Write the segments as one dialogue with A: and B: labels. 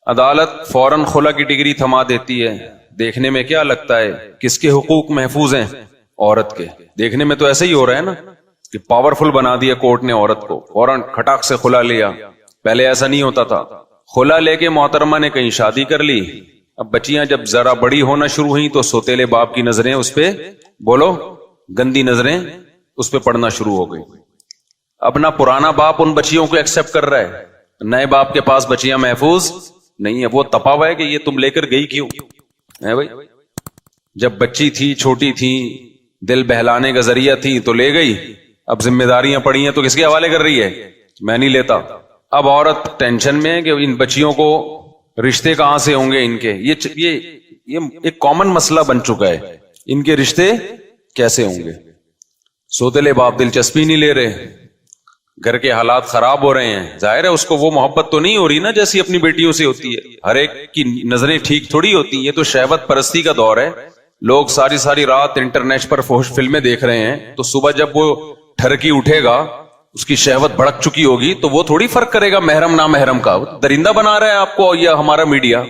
A: عدالت فوراً خلا کی ڈگری تھما دیتی ہے. دیکھنے میں کیا لگتا ہے کس کے حقوق محفوظ ہیں؟ عورت کے. دیکھنے میں تو ایسا ہی ہو رہا ہے نا کہ پاورفل بنا دیا کورٹ نے عورت کو, فوراً کھٹاک سے خلا لیا. پہلے ایسا نہیں ہوتا تھا. خلا لے کے محترمہ نے کہیں شادی کر لی. اب بچیاں جب ذرا بڑی ہونا شروع ہوئی تو سوتیلے باپ کی نظریں اس پہ, بولو, گندی نظریں اس پہ پڑنا شروع ہو گئی. اپنا پرانا باپ ان بچیوں کو ایکسپٹ کر رہا ہے, نئے باپ کے پاس بچیاں محفوظ نہیں ہے. وہ تپا ہوا ہے کہ یہ تم لے کر گئی کیوں ہے بھائی؟ جب بچی تھی, چھوٹی تھی, دل بہلانے کا ذریعہ تھی تو لے گئی. اب ذمہ داریاں پڑی ہیں تو کس کے حوالے کر رہی ہے؟ میں نہیں لیتا. اب عورت ٹینشن میں ہے کہ ان بچیوں کو رشتے کہاں سے ہوں گے ان کے. یہ ایک کامن مسئلہ بن چکا ہے, ان کے رشتے کیسے ہوں گے. سوتیلے باپ دلچسپی نہیں لے رہے, گھر کے حالات خراب ہو رہے ہیں. ظاہر ہے اس کو وہ محبت تو نہیں ہو رہی نا جیسی اپنی بیٹیوں سے ہوتی ہے. ہر ایک کی نظریں ٹھیک تھوڑی ہوتی. یہ تو شہوت پرستی کا دور ہے. لوگ ساری رات انٹرنیٹ پر فحش فلمیں دیکھ رہے ہیں, تو صبح جب وہ ٹھرکی اٹھے گا, اس کی شہوت بھڑک چکی ہوگی, تو وہ تھوڑی فرق کرے گا محرم نا محرم کا. درندہ بنا رہا ہے آپ کو یا ہمارا میڈیا.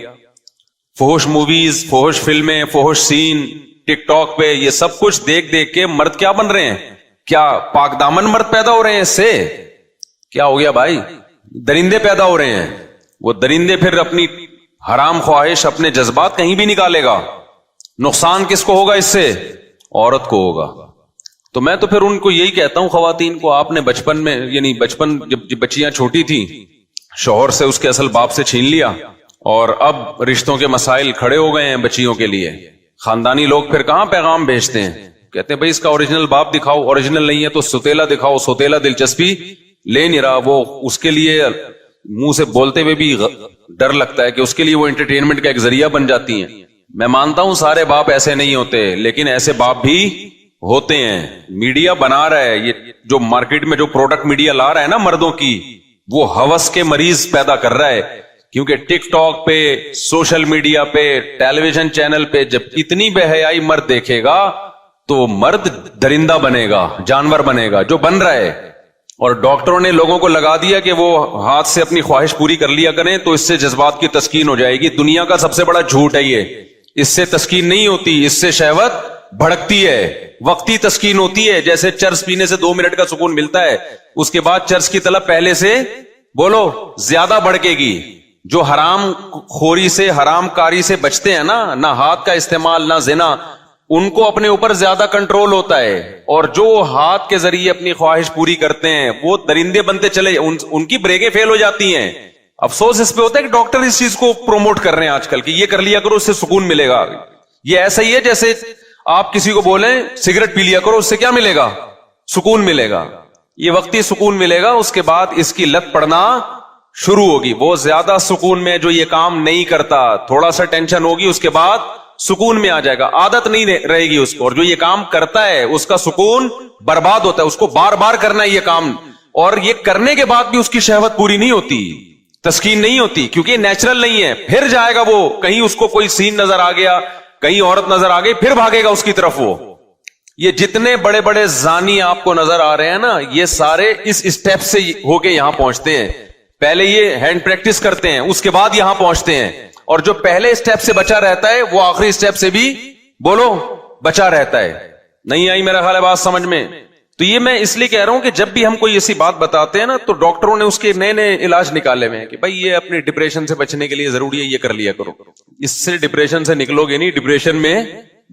A: فحش موویز, فحش فلمیں, فحش سین ٹک ٹاک پہ, یہ سب کچھ دیکھ دیکھ کے مرد کیا بن رہے ہیں؟ کیا پاک دامن مرد پیدا ہو رہے ہیں؟ اس سے کیا ہو گیا بھائی؟ درندے پیدا ہو رہے ہیں. وہ درندے پھر اپنی حرام خواہش, اپنے جذبات کہیں بھی نکالے گا. نقصان کس کو ہوگا اس سے؟ عورت کو ہوگا. تو میں تو پھر ان کو یہی کہتا ہوں, خواتین کو, آپ نے بچپن میں, یعنی بچپن جب بچیاں چھوٹی تھیں, شوہر سے اس کے اصل باپ سے چھین لیا, اور اب رشتوں کے مسائل کھڑے ہو گئے ہیں بچیوں کے لیے. خاندانی لوگ پھر کہاں پیغام بھیجتے ہیں, کہتے ہیں بھائی اس کا اوریجنل باپ دکھاؤ. اوریجنل نہیں ہے تو سوتیلا دکھاؤ. سوتیلا دلچسپی لے نہیں رہا. وہ اس کے لیے منہ سے بولتے ہوئے بھی ڈر لگتا ہے کہ اس کے لیے وہ انٹرٹینمنٹ کا ایک ذریعہ بن جاتی ہیں. میں مانتا ہوں سارے باپ ایسے نہیں ہوتے, لیکن ایسے باپ بھی ہوتے ہیں. میڈیا بنا رہا ہے, یہ جو مارکیٹ میں جو پروڈکٹ میڈیا لا رہا ہے نا مردوں کی, وہ ہوس کے مریض پیدا کر رہا ہے. کیونکہ ٹک ٹاک پہ, سوشل میڈیا پہ, ٹیلی ویژن چینل پہ جب اتنی بے حیائی مرد دیکھے گا تو مرد درندہ بنے گا, جانور بنے گا, جو بن رہا ہے. اور ڈاکٹروں نے لوگوں کو لگا دیا کہ وہ ہاتھ سے اپنی خواہش پوری کر لیا کریں تو اس سے جذبات کی تسکین ہو جائے گی. دنیا کا سب سے بڑا جھوٹ ہے یہ. اس سے تسکین نہیں ہوتی, اس سے شہوت بھڑکتی ہے, وقتی تسکین ہوتی ہے. جیسے چرس پینے سے 2 منٹ کا سکون ملتا ہے, اس کے بعد چرس کی طلب پہلے سے, بولو, زیادہ بڑھکے گی. جو حرام خوری سے, حرام کاری سے بچتے ہیں نا, نہ ہاتھ کا استعمال نہ زنا, ان کو اپنے اوپر زیادہ کنٹرول ہوتا ہے. اور جو ہاتھ کے ذریعے اپنی خواہش پوری کرتے ہیں وہ درندے بنتے چلے, ان کی بریکیں فیل ہو جاتی ہیں. افسوس اس پہ ہوتا ہے کہ ڈاکٹر اس چیز کو پروموٹ کر رہے ہیں آج کل کہ یہ کر لیا کرو, اس سے سکون ملے گا. یہ ایسا ہی ہے جیسے آپ کسی کو بولیں سگریٹ پی لیا کرو, اس سے کیا ملے گا؟ سکون ملے گا. یہ وقتی سکون ملے گا, اس کے بعد اس کی لت پڑنا شروع ہوگی. وہ زیادہ سکون میں جو یہ کام نہیں کرتا, تھوڑا سا ٹینشن ہوگی, اس کے بعد سکون میں آ جائے گا, عادت نہیں رہے گی اس کو. اور جو یہ کام کرتا ہے اس کا سکون برباد ہوتا ہے, اس کو بار بار کرنا ہے یہ کام, اور یہ کرنے کے بعد بھی اس کی شہوت پوری نہیں ہوتی, تسکین نہیں ہوتی, کیونکہ یہ نیچرل نہیں ہے. پھر جائے گا وہ کہیں, اس کو کوئی سین نظر آ گیا, کہیں عورت نظر آ گئی, پھر بھاگے گا اس کی طرف. وہ یہ جتنے بڑے بڑے زانی آپ کو نظر آ رہے ہیں نا, یہ سارے اس اسٹیپ سے ہو کے یہاں پہنچتے ہیں. پہلے یہ ہینڈ پریکٹس کرتے ہیں, اس کے بعد یہاں پہنچتے ہیں. اور جو پہلے اسٹیپ سے بچا رہتا ہے وہ آخری اسٹیپ سے بھی, بولو, بچا رہتا ہے. نہیں آئی میرا خیال ہے بات سمجھ میں؟ تو یہ میں اس لیے کہہ رہا ہوں کہ جب بھی ہم کوئی ایسی بات بتاتے ہیں نا, تو ڈاکٹروں نے اس کے نئے نئے علاج نکالے ہوئے ہیں کہ بھائی یہ اپنے ڈپریشن سے بچنے کے لیے ضروری ہے, یہ کر لیا کرو. اس سے ڈپریشن سے نکلو گے نہیں, ڈپریشن میں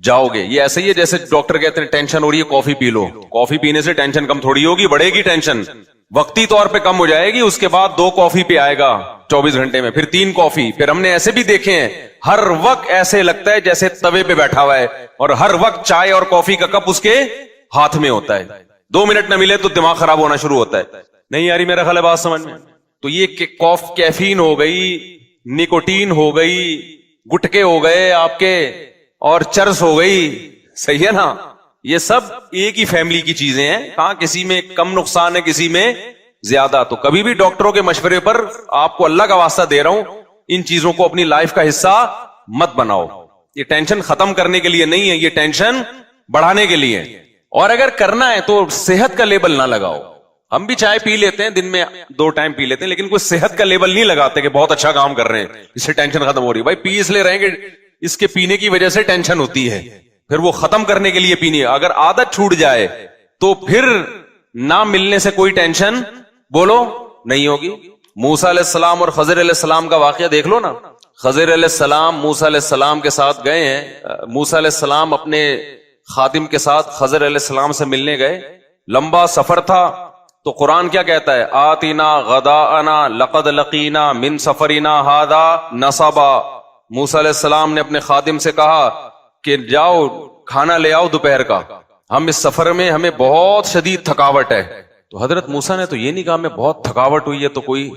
A: جاؤ گے. یہ ایسا ہی ہے جیسے ڈاکٹر کہتے ہیں ٹینشن ہو رہی ہے, کافی پی لو. کافی پینے سے ٹینشن کم تھوڑی ہوگی, بڑھے گی ٹینشن. وقتی طور پہ کم ہو جائے گی, اس کے بعد 2 کافی پہ آئے گا 24 گھنٹے میں, پھر 3 کافی. پھر ہم نے ایسے بھی دیکھے ہیں, ہر وقت ایسے لگتا ہے جیسے توے پہ بیٹھا ہوا ہے, اور ہر وقت چائے اور کافی کا کپ اس کے ہاتھ میں ہوتا ہے. 2 منٹ نہ ملے تو دماغ خراب ہونا شروع ہوتا ہے. نہیں یاری میرا خیال ہے بات سمجھ میں؟ تو یہ کیفین ہو گئی, نکوٹین ہو گئی, گٹکے ہو گئے آپ کے, اور چرس ہو گئی. صحیح ہے نا؟ یہ سب ایک ہی فیملی کی چیزیں ہیں. کہاں کسی میں کم نقصان ہے, کسی میں زیادہ. تو کبھی بھی ڈاکٹروں کے مشورے پر, آپ کو اللہ کا واسطہ دے رہا ہوں, ان چیزوں کو اپنی لائف کا حصہ مت بناؤ. یہ ٹینشن ختم کرنے کے لیے نہیں ہے, یہ ٹینشن بڑھانے کے لیے. اور اگر کرنا ہے تو صحت کا لیبل نہ لگاؤ. ہم بھی چائے پی لیتے ہیں دن میں 2 ٹائم پی لیتے ہیں, لیکن کوئی صحت کا لیبل نہیں لگاتے کہ بہت اچھا کام کر رہے ہیں, اس سے ٹینشن ختم ہو رہی ہے. بھائی پی اس لیے رہیں گے, اس کے پینے کی وجہ سے ٹینشن ہوتی ہے, پھر وہ ختم کرنے کے لیے پینی ہے. اگر عادت چھوٹ جائے تو پھر نہ ملنے سے کوئی ٹینشن بولو نہیں ہوگی. موسیٰ علیہ السلام اور خضر علیہ السلام کا واقعہ دیکھ لو نا. خضر علیہ السلام موسیٰ علیہ السلام کے ساتھ گئے ہیں, موسیٰ علیہ السلام اپنے خادم کے ساتھ خضر علیہ السلام سے ملنے گئے, لمبا سفر تھا. تو قرآن کیا کہتا ہے, آتینا غداءنا لقد لقینا من سفرنا ھذا نصبا. موسیٰ علیہ السلام نے اپنے خادم سے کہا کہ جاؤ کھانا لے آؤ دوپہر کا, ہم اس سفر میں ہمیں بہت شدید تھکاوٹ ہے. تو حضرت موسیٰ نے تو یہ نہیں کہا میں بہت تھکاوٹ ہوئی ہے تو کوئی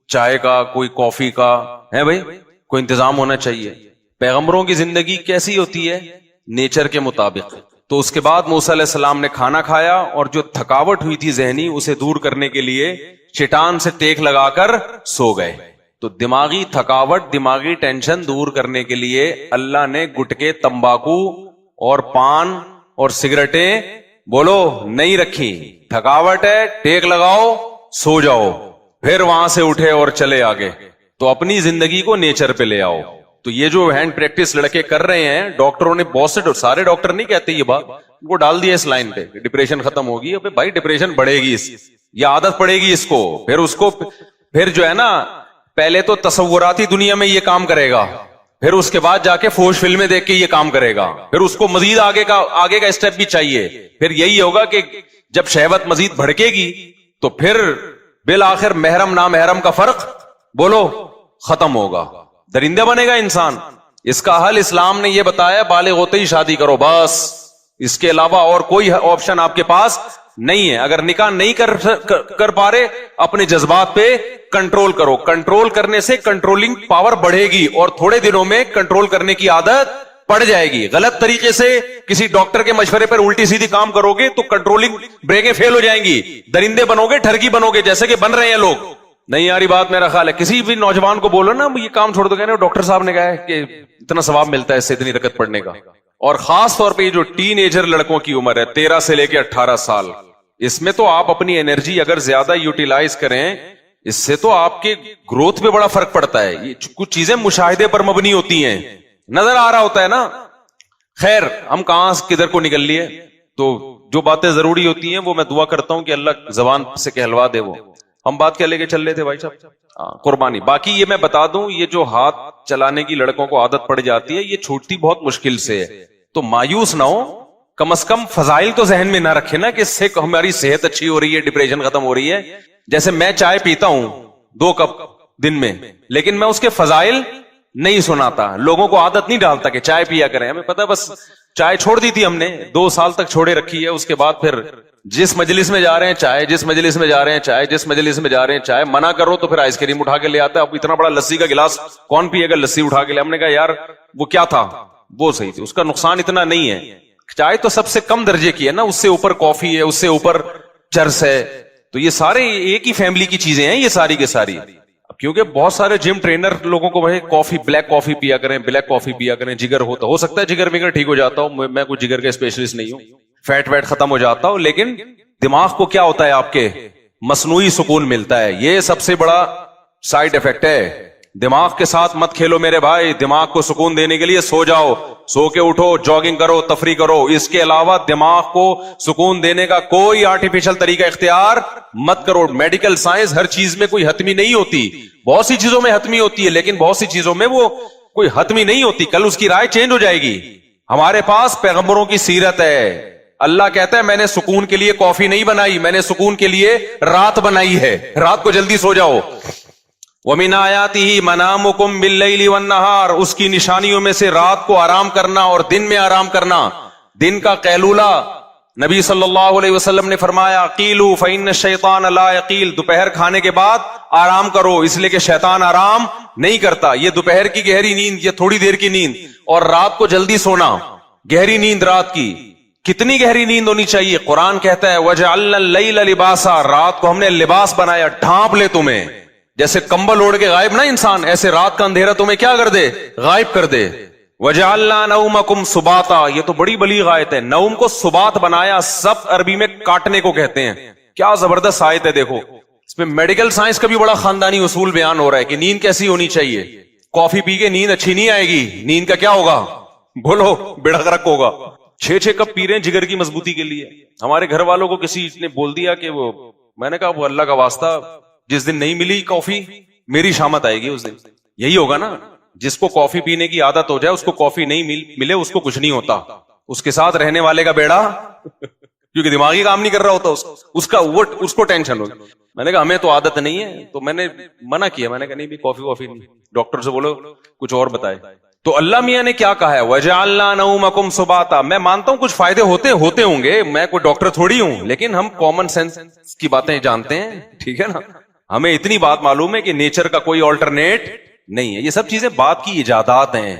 A: چائے کا کوئی کافی کا ہے بھائی کوئی انتظام ہونا چاہیے. پیغمبروں کی زندگی کیسی ہوتی ہے, نیچر کے مطابق. تو اس کے بعد موسیٰ علیہ السلام نے کھانا کھایا اور جو تھکاوٹ ہوئی تھی ذہنی اسے دور کرنے کے لیے چٹان سے ٹیک لگا کر سو گئے. تو دماغی تھکاوٹ دماغی ٹینشن دور کرنے کے لیے اللہ نے گٹکے تمباکو اور پان اور سگریٹیں بولو نہیں رکھی. تھکاوٹ ہے ٹیک لگاؤ سو جاؤ, پھر وہاں سے اٹھے اور چلے آگے. تو اپنی زندگی کو نیچر پہ لے آؤ. تو یہ جو ہینڈ پریکٹس لڑکے کر رہے ہیں, ڈاکٹروں نے بہت سے, سارے ڈاکٹر نہیں کہتے یہ بات, ان کو ڈال دیا اس لائن پہ ڈپریشن ختم ہوگی. ابے بھائی ڈپریشن بڑھے گی, یہ عادت پڑے گی اس کو, پھر جو ہے نا پہلے تو تصوراتی دنیا میں یہ کام کرے گا, پھر اس کے بعد جا کے فوش فلمیں دیکھ کے یہ کام کرے گا, پھر اس کو مزید آگے کا اسٹیپ بھی چاہیے. پھر یہی ہوگا کہ جب شہوت مزید بھڑکے گی تو پھر بالآخر محرم نامحرم کا فرق بولو ختم ہوگا, درندہ بنے گا انسان. اس کا حل اسلام نے یہ بتایا, بالغ ہوتے ہی شادی کرو بس, اس کے علاوہ اور کوئی آپشن آپ کے پاس نہیں ہے. اگر نکاح نہیں کر پا رہے اپنے جذبات پہ کنٹرول کرو, کنٹرول کرنے سے کنٹرولنگ پاور بڑھے گی اور تھوڑے دنوں میں کنٹرول کرنے کی عادت پڑ جائے گی. غلط طریقے سے کسی ڈاکٹر کے مشورے پر الٹی سیدھی کام کرو گے تو کنٹرولنگ بریکیں فیل ہو جائیں گی, درندے بنو گے, ٹھرکی بنو گے, جیسے کہ بن رہے ہیں لوگ. نہیں یاری بات میرا خیال ہے. کسی بھی نوجوان کو بولو نا یہ کام چھوڑ دو, کہنے ڈاکٹر صاحب نے کہا ہے کہ اتنا ثواب ملتا ہے اس سے اتنی رکعت پڑھنے کا. اور خاص طور پہ یہ جو ٹین ایجر لڑکوں کی عمر ہے 13 سے لے کے 18 سال, اس میں تو آپ اپنی انرجی اگر زیادہ یوٹیلائز کریں اس سے تو آپ کے گروتھ پہ بڑا فرق پڑتا ہے. یہ کچھ چیزیں مشاہدے پر مبنی ہوتی ہیں, نظر آ رہا ہوتا ہے نا. خیر ہم کہاں کدھر کو نکل لیے. تو جو باتیں ضروری ہوتی ہیں وہ میں دعا کرتا ہوں کہ اللہ زبان سے کہلوا دے. وہ ہم بات کیا لے کے چل رہے تھے بھائی صاحب, قربانی. باقی یہ میں بتا دوں یہ جو ہاتھ چلانے کی لڑکوں کو عادت پڑ جاتی ہے یہ چھوٹتی بہت مشکل سے ہے. تو مایوس نہ ہو, کم از کم فضائل تو ذہن میں نہ رکھے نا کہ اس سے ہماری صحت اچھی ہو رہی ہے, ڈپریشن ختم ہو رہی ہے. جیسے میں چائے پیتا ہوں 2 کپ دن میں, لیکن میں اس کے فضائل نہیں سناتا, لوگوں کو عادت نہیں ڈالتا کہ چائے پیا کریں. ہمیں پتا بس چائے چھوڑ دی تھی ہم نے, 2 سال تک چھوڑے رکھی ہے. اس کے بعد پھر جس مجلس میں جا رہے ہیں چائے, جس مجلس میں جا رہے ہیں چائے, جس مجلس میں جا رہے ہیں چائے. منع کرو تو پھر آئس کریم اٹھا کے لے آتا ہے. اب اتنا بڑا لسی کا گلاس کون پیے گا, لسی اٹھا کے لے. ہم نے کہا یار وہ کیا تھا, وہ صحیح تھی, اس کا نقصان اتنا نہیں ہے. چائے تو سب سے کم درجے کی ہے نا, اس سے اوپر کافی ہے, اس سے اوپر چرس ہے. تو یہ سارے ایک ہی فیملی کی چیزیں ہیں یہ ساری کی ساری. کیونکہ بہت سارے جم ٹرینر لوگوں کو کافی بلیک کافی پیا کریں, بلیک کافی پیا کریں, جگر ہو سکتا ہے جگر وگر ٹھیک ہو جاتا ہوں, میں کوئی جگر کا اسپیشلسٹ نہیں ہوں, فیٹ ویٹ ختم ہو جاتا ہوں, لیکن دماغ کو کیا ہوتا ہے آپ کے مصنوعی سکون ملتا ہے. یہ سب سے بڑا سائیڈ افیکٹ ہے. دماغ کے ساتھ مت کھیلو میرے بھائی, دماغ کو سکون دینے کے لیے سو جاؤ, سو کے اٹھو, جاگنگ کرو, تفریح کرو. اس کے علاوہ دماغ کو سکون دینے کا کوئی آرٹیفیشل طریقہ اختیار مت کرو. میڈیکل سائنس ہر چیز میں کوئی حتمی نہیں ہوتی, بہت سی چیزوں میں حتمی ہوتی ہے, لیکن بہت سی چیزوں میں وہ کوئی حتمی نہیں ہوتی. کل اس کی رائے چینج ہو جائے گی. ہمارے پاس پیغمبروں کی سیرت ہے. اللہ کہتا ہے میں نے سکون کے لیے کافی نہیں بنائی, میں نے سکون کے لیے رات بنائی ہے. رات کو جلدی سو جاؤ. وَمِنْ آيَاتِهِ مَنَامُكُمْ بِاللَّيْلِ وَالنَّهَارِ, اس کی نشانیوں میں سے رات کو آرام کرنا اور دن میں آرام کرنا. دن کا قیلولہ نبی صلی اللہ علیہ وسلم نے فرمایا قیلوا فإن الشیطان لا یقیل, دوپہر کھانے کے بعد آرام کرو, اس لیے کہ شیطان آرام نہیں کرتا. یہ دوپہر کی گہری نیند, یہ تھوڑی دیر کی نیند, اور رات کو جلدی سونا, گہری نیند رات کی. کتنی گہری نیند ہونی چاہیے؟ قرآن کہتا ہے وَجَعَلْنَا اللَّيْلَ لِبَاسًا, رات کو ہم نے لباس بنایا, ڈھانپ لے تمہیں. جیسے کمبل اوڑھ کے غائب نہ انسان, ایسے رات کا اندھیرا تمہیں کیا کر دے, غائب کر دے. وَجَعَلْنَا نَوْمَكُمْ سُبَاتًا, یہ تو بڑی بلیغ آیت ہے. نوم کو سبات بنایا, سب عربی میں کاٹنے کو کہتے ہیں. کیا زبردست آیت ہے دیکھو, اس میں میڈیکل سائنس کا بھی بڑا خاندانی اصول بیان ہو رہا ہے کہ نیند کیسی ہونی چاہیے. کافی پی کے نیند اچھی نہیں آئے گی, نیند کا کیا ہوگا, بولو, بیڑا غرق ہوگا. 6 کپ پی رہے ہیں جگر کی مضبوطی کے لیے. ہمارے گھر والوں کو کسی نے بول دیا کہ وہ, میں نے کہا وہ اللہ کا واسطہ, جس دن نہیں ملی کافی میری شامت آئے گی اس دن. یہی ہوگا نا, جس کو کافی پینے کی عادت ہو جائے, اس کو کافی نہیں ملے اس کو کچھ نہیں ہوتا. اس کے ساتھ رہنے والے کا بیڑا کیونکہ دماغی کام نہیں کر رہا ہوتا اس کو ٹینشن ہوگی. میں نے کہا ہمیں تو عادت نہیں ہے, تو میں نے منع کیا, میں نے کہا نہیں بھی کافی نہیں, ڈاکٹر سے بولو کچھ اور بتائے. تو اللہ میاں نے کیا کہا ہے, وَجَعَلْنَا نَوْمَكُمْ سُبَاتًا. میں مانتا ہوں کچھ فائدے ہوتے ہوں گے, میں کوئی ڈاکٹر تھوڑی ہوں, لیکن ہم کامن سینس کی باتیں جانتے ہیں, ٹھیک ہے نا. ہمیں اتنی بات معلوم ہے کہ نیچر کا کوئی آلٹرنیٹ نہیں ہے. یہ سب چیزیں بات کی ایجادات ہیں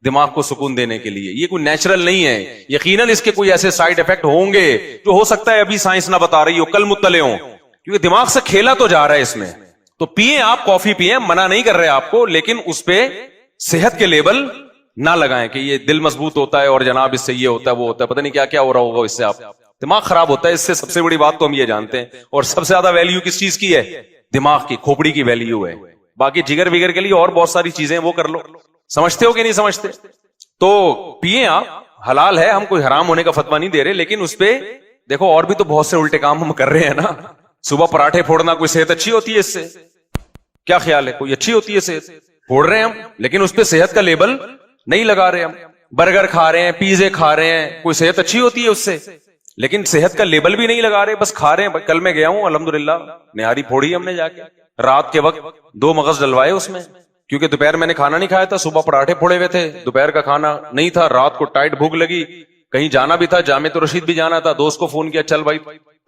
A: دماغ کو سکون دینے کے لیے, یہ کوئی نیچرل نہیں ہے. یقیناً اس کے کوئی ایسے سائیڈ افیکٹ ہوں گے جو ہو سکتا ہے ابھی سائنس نہ بتا رہی ہو, کل مطلع ہوں, کیونکہ دماغ سے کھیلا تو جا رہا ہے اس میں. تو پیئیں آپ, کافی پیئیں, منع نہیں کر رہے آپ کو, لیکن اس پہ صحت کے لیبل نہ لگائیں کہ یہ دل مضبوط ہوتا ہے اور جناب اس سے یہ ہوتا ہے وہ ہوتا ہے, پتہ نہیں کیا کیا ہو رہا ہوگا اس سے, آپ دماغ خراب ہوتا ہے اس سے. سب سے بڑی بات تو ہم یہ جانتے ہیں, اور سب سے زیادہ ویلیو کس چیز کی ہے, دماغ کی, کھوپڑی کی ویلیو ہے. باقی جگر وگر کے لیے اور بہت ساری چیزیں وہ کر لو. سمجھتے ہو کہ نہیں سمجھتے؟ تو پیئیں آپ, حلال ہے, ہم کوئی حرام ہونے کا فتویٰ نہیں دے رہے, لیکن اس پہ دیکھو اور بھی تو بہت سے الٹے کام ہم کر رہے ہیں نا. صبح پراٹھے پھوڑنا, کوئی صحت اچھی ہوتی ہے اس سے؟ کیا خیال ہے, کوئی اچھی ہوتی ہے صحت؟ پھوڑ رہے ہیں ہم, لیکن اس پہ صحت کا لیبل نہیں لگا رہے. ہم برگر کھا رہے ہیں, پیزے کھا رہے ہیں, کوئی صحت اچھی ہوتی ہے اس سے؟ لیکن صحت کا لیبل بھی نہیں لگا رہے, بس کھا رہے ہیں. کل میں گیا ہوں الحمدللہ, نہاری پھوڑی ہم نے جا کے, رات کے وقت 2 مغز ڈلوائے اس میں, کیونکہ دوپہر میں نے کھانا نہیں کھایا تھا, صبح پراٹھے پھوڑے ہوئے تھے, دوپہر کا کھانا نہیں تھا, رات کو ٹائٹ بھوک لگی, کہیں جانا بھی تھا, جامع رشید بھی جانا تھا. دوست کو فون کیا, چل بھائی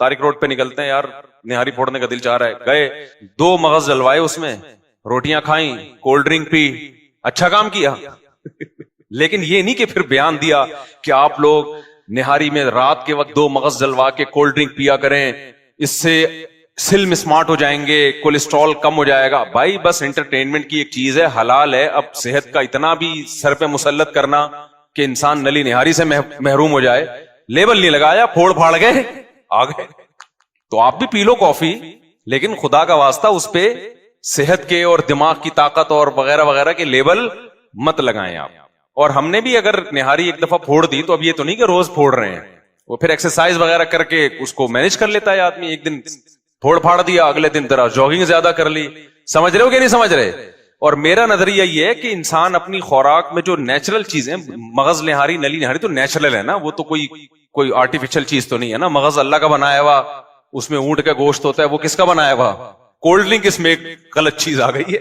A: طارق روڈ پہ نکلتے ہیں یار, نہاری پھوڑنے کا دل چاہ رہا ہے. گئے, 2 مغز ڈلوائے اس میں, روٹیاں کھائیں, کولڈ ڈرنک پی, اچھا کام کیا. لیکن یہ نہیں کہ پھر بیان دیا کہ آپ لوگ نہاری میں رات کے وقت 2 مغز ڈلوا کے کولڈ ڈرنک پیا کریں, اس سے سلم اسمارٹ ہو جائیں گے, کولیسٹرول کم ہو جائے گا. بھائی بس انٹرٹینمنٹ کی ایک چیز ہے, حلال ہے. اب صحت کا اتنا بھی سر پہ مسلط کرنا کہ انسان نلی نہاری سے محروم ہو جائے, لیبل نہیں لگایا, پھوڑ پھاڑ گئے آ گئے. تو آپ بھی پی لو کافی, لیکن خدا کا واسطہ اس پہ صحت کے اور دماغ کی طاقت اور وغیرہ وغیرہ کے لیبل مت لگائیں آپ. اور ہم نے بھی اگر نہاری ایک دفعہ پھوڑ دی تو اب یہ تو نہیں کہ روز پھوڑ رہے ہیں, وہ پھر ایکسرسائز وغیرہ کر کے اس کو مینج کر لیتا ہے آدمی. ایک دن پھوڑ پھاڑ دیا, اگلے دن ذرا جاگنگ زیادہ کر لی. سمجھ رہے ہو کہ نہیں سمجھ رہے؟ اور میرا نظریہ یہ ہے کہ انسان اپنی خوراک میں جو نیچرل چیزیں, مغز نہاری, نلی نہاری تو نیچرل ہے نا, وہ تو کوئی آرٹیفیشل چیز تو نہیں ہے نا. مغز اللہ کا بنایا ہوا, اس میں اونٹ کا گوشت ہوتا ہے, وہ کس کا بنایا ہوا؟ کولڈ ڈرنک اس میں ایک غلط چیز آ گئی ہے.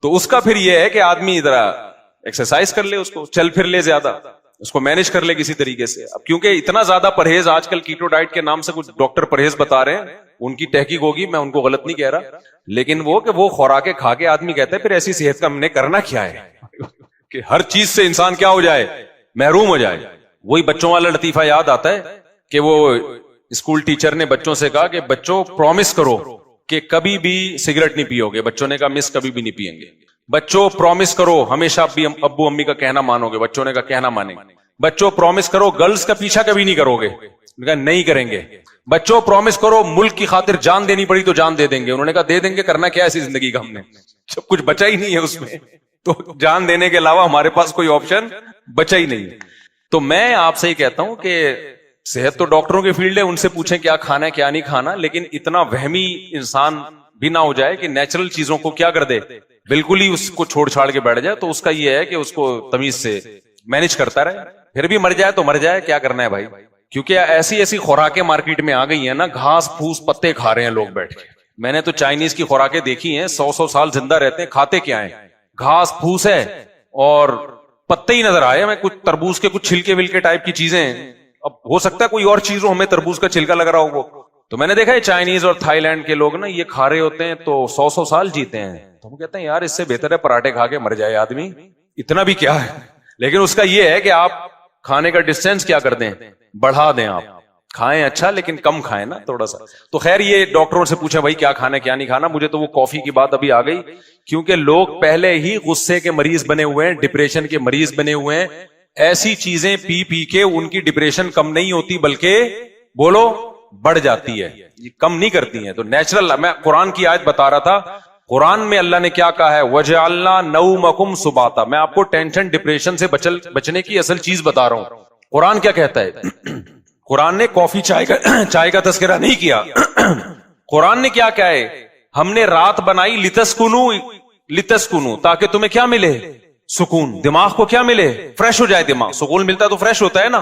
A: تو اس کا پھر یہ ہے کہ آدمی ذرا ایکسرسائز کر لے, اس کو چل پھر لے, زیادہ اس کو مینج کر لے کسی طریقے سے. اب کیونکہ اتنا زیادہ پرہیز آج کل کیٹو ڈائٹ کے نام سے کچھ ڈاکٹر پرہیز بتا رہے ہیں, ان کی تحقیق ہوگی, میں ان کو غلط نہیں کہہ رہا, لیکن وہ خوراکیں کھا کے آدمی کہتا ہے پھر ایسی صحت کا ہم نے کرنا کیا ہے کہ ہر چیز سے انسان کیا ہو جائے, محروم ہو جائے. وہی بچوں والا لطیفہ یاد آتا ہے کہ وہ اسکول ٹیچر نے بچوں سے کہا کہ بچوں پرومس کرو کہ کبھی بھی سگریٹ نہیں پیو گے. بچوں نے کہا مس کبھی بھی نہیں پیئیں گے. بچوں پرومس کرو ہمیشہ ابو امی کا کہنا مانو گے. بچوں نے کہا کہنا مانیں گے. بچوں پرومس کرو گرلز کا پیچھا کبھی نہیں کرو گے. کہا نہیں کریں گے. بچوں پرومس کرو ملک کی خاطر جان دینی پڑی تو جان دے دیں گے. انہوں نے کہا دے دیں گے, کرنا کیا ایسی زندگی کا ہم نے, جب کچھ بچا ہی نہیں ہے اس میں, تو جان دینے کے علاوہ ہمارے پاس کوئی آپشن بچا ہی نہیں. تو میں آپ سے ہی کہتا ہوں کہ صحت تو ڈاکٹروں کی فیلڈ ہے, ان سے پوچھیں کیا کھانا ہے کیا نہیں کھانا, لیکن اتنا وہمی انسان بھی نہ ہو جائے کہ نیچرل چیزوں کو کیا کر دے, بالکل ہی اس کو چھوڑ چھاڑ کے بیٹھ جائے. تو اس کا یہ ہے کہ اس کو تمیز سے مینج کرتا رہے, پھر بھی مر جائے تو مر جائے, کیا کرنا ہے بھائی. کیونکہ ایسی خوراکیں مارکیٹ میں آ گئی ہیں نا, گھاس پھوس پتے کھا رہے ہیں لوگ بیٹھ کے. میں نے تو چائنیز کی خوراکیں دیکھی ہیں, 100 سال زندہ رہتے ہیں, کھاتے کیا ہیں, گھاس پھوس ہے اور پتے ہی نظر آئے ہمیں, کچھ تربوز کے کچھ چھلکے ولکے ٹائپ کی چیزیں. اب ہو سکتا ہے کوئی اور چیز ہو, ہمیں تربوز کا چھلکا لگ رہا ہو. تو میں نے دیکھا ہے چائنیز اور تھائی لینڈ کے لوگ نا یہ کھا رہے ہوتے ہیں تو 100 سال جیتے ہیں. تو ہم کہتے ہیں یار اس سے بہتر ہے پراٹھے کھا کے مر جائے آدمی, اتنا بھی کیا ہے. لیکن اس کا یہ ہے کہ آپ کھانے کا ڈسٹینس کیا کر دیں, بڑھا دیں. آپ کھائیں اچھا لیکن کم کھائیں نا تھوڑا سا. تو خیر یہ ڈاکٹروں سے پوچھیں بھائی کیا کھانا کیا نہیں کھانا. مجھے تو وہ کافی کی بات ابھی آ گئی, کیونکہ لوگ پہلے ہی غصے کے مریض بنے ہوئے ہیں, ڈپریشن کے مریض بنے ہوئے ہیں. ایسی چیزیں پی پی کے ان کی ڈپریشن کم نہیں ہوتی, بلکہ بولو بڑھ جاتی ہے, یہ کم نہیں کرتی ہیں. تو نیچرل, میں قرآن کی آیت بتا رہا تھا, قرآن میں اللہ نے کیا کہا ہے, وَجَعَلْنَا نَوْمَكُمْ سُبَاتًا. میں آپ کو ٹینشن ڈپریشن سے بچنے کی اصل چیز بتا رہا ہوں. قرآن کیا کہتا ہے؟ قرآن نے کافی چائے کا تذکرہ نہیں کیا. قرآن نے کیا کہا ہے, ہم نے رات بنائی لتسکنو, تاکہ تمہیں کیا ملے, سکون. دماغ کو کیا ملے, فریش ہو جائے دماغ. سکون ملتا ہے تو فریش ہوتا ہے نا.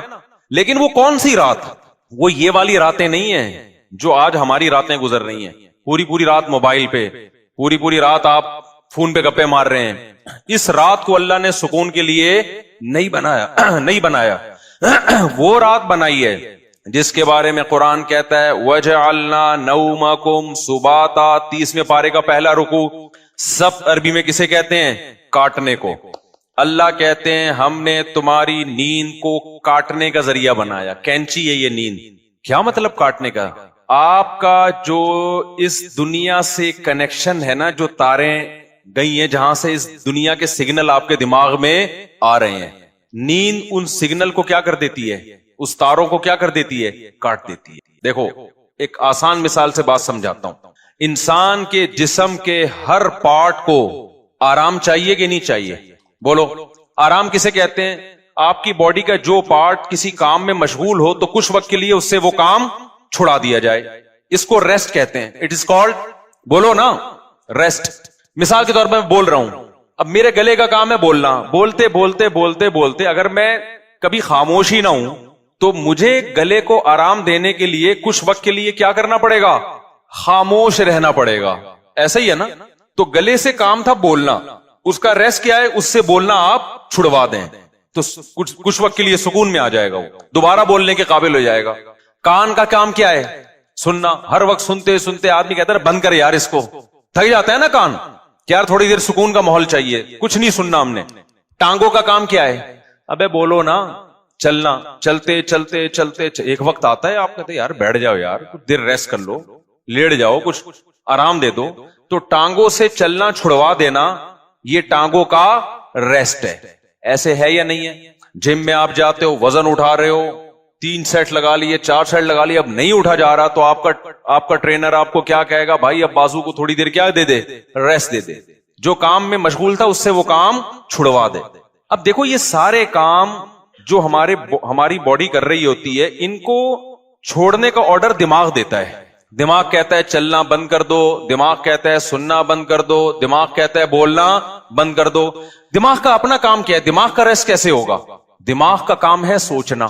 A: لیکن وہ کون سی رات, وہ یہ والی راتیں نہیں ہیں جو آج ہماری راتیں گزر رہی ہیں. پوری رات موبائل پہ, پوری رات آپ فون پہ گپے مار رہے ہیں. اس رات کو اللہ نے سکون کے لیے نہیں بنایا. وہ رات بنائی ہے جس کے بارے میں قرآن کہتا ہے وَجَعَلْنَا نَوْمَكُمْ سُبَاتًا. 30ویں پارے کا پہلا رکوع. سب عربی میں کسے کہتے ہیں, کاٹنے کو. اللہ کہتے ہیں ہم نے تمہاری نیند کو کاٹنے کا ذریعہ بنایا. کینچی ہے یہ نیند. کیا مطلب کاٹنے کا؟ آپ کا جو اس دنیا سے کنیکشن ہے نا, جو تاریں گئی ہیں جہاں سے اس دنیا کے سگنل آپ کے دماغ میں آ رہے ہیں, نیند ان سگنل کو کیا کر دیتی ہے, اس تاروں کو کیا کر دیتی ہے, کاٹ دیتی ہے. دیکھو ایک آسان مثال سے بات سمجھاتا ہوں. انسان کے جسم کے ہر پارٹ کو آرام چاہیے کہ نہیں چاہیے؟ بولو, آرام کسے کہتے ہیں؟ آپ کی باڈی کا جو پارٹ کسی کام میں مشغول ہو تو کچھ وقت کے لیے اس سے وہ کام چھڑا دیا جائے, اس کو ریسٹ کہتے ہیں. اٹ از کالڈ, بولو نا, ریسٹ. مثال کے طور پر میں بول رہا ہوں, اب میرے گلے کا کام ہے بولنا. بولتے اگر میں کبھی خاموش ہی نہ ہوں تو مجھے گلے کو آرام دینے کے لیے کچھ وقت کے لیے کیا کرنا پڑے گا, خاموش رہنا پڑے گا. ایسا ہی ہے نا. تو گلے سے کام تھا بولنا, اس کا ریسٹ کیا ہے, اس سے بولنا آپ چھڑوا دیں تو کچھ وقت کے لیے سکون میں آ جائے گا, وہ دوبارہ بولنے کے قابل ہو جائے گا. کان کا کام کیا ہے, سننا. ہر وقت سنتے آدمی کہتا ہے بند کر یار اس کو, تھک جاتا ہے نا کان, کہ یار تھوڑی دیر سکون کا ماحول چاہیے, کچھ نہیں سننا ہم نے. ٹانگوں کا کام کیا ہے, ابے بولو نا, چلنا. چلتے ایک وقت آتا ہے آپ کہتے ہیں یار بیٹھ جاؤ یار, کچھ دیر ریسٹ کر لو, لیٹ جاؤ, کچھ آرام دے دو. تو ٹانگوں سے چلنا چھڑوا دینا, یہ ٹانگوں کا ریسٹ ہے. ایسے ہے یا نہیں ہے؟ جم میں آپ جاتے ہو, وزن اٹھا رہے ہو, 3 سیٹ لگا لیے, 4 سیٹ لگا لیے, اب نہیں اٹھا جا رہا تو آپ کا ٹرینر آپ کو کیا کہے گا, بھائی اب بازو کو تھوڑی دیر کیا دے دے, ریسٹ دے دے. جو کام میں مشغول تھا اس سے وہ کام چھڑوا دے. اب دیکھو یہ سارے کام جو ہماری باڈی کر رہی ہوتی ہے, ان کو چھوڑنے کا آرڈر دماغ دیتا ہے. دماغ کہتا ہے چلنا بند کر دو, دماغ کہتا ہے سننا بند کر دو, دماغ کہتا ہے بولنا بند کر دو. دماغ کا اپنا کام کیا ہے, دماغ کا ریسٹ کیسے ہوگا؟ دماغ کا کام ہے سوچنا.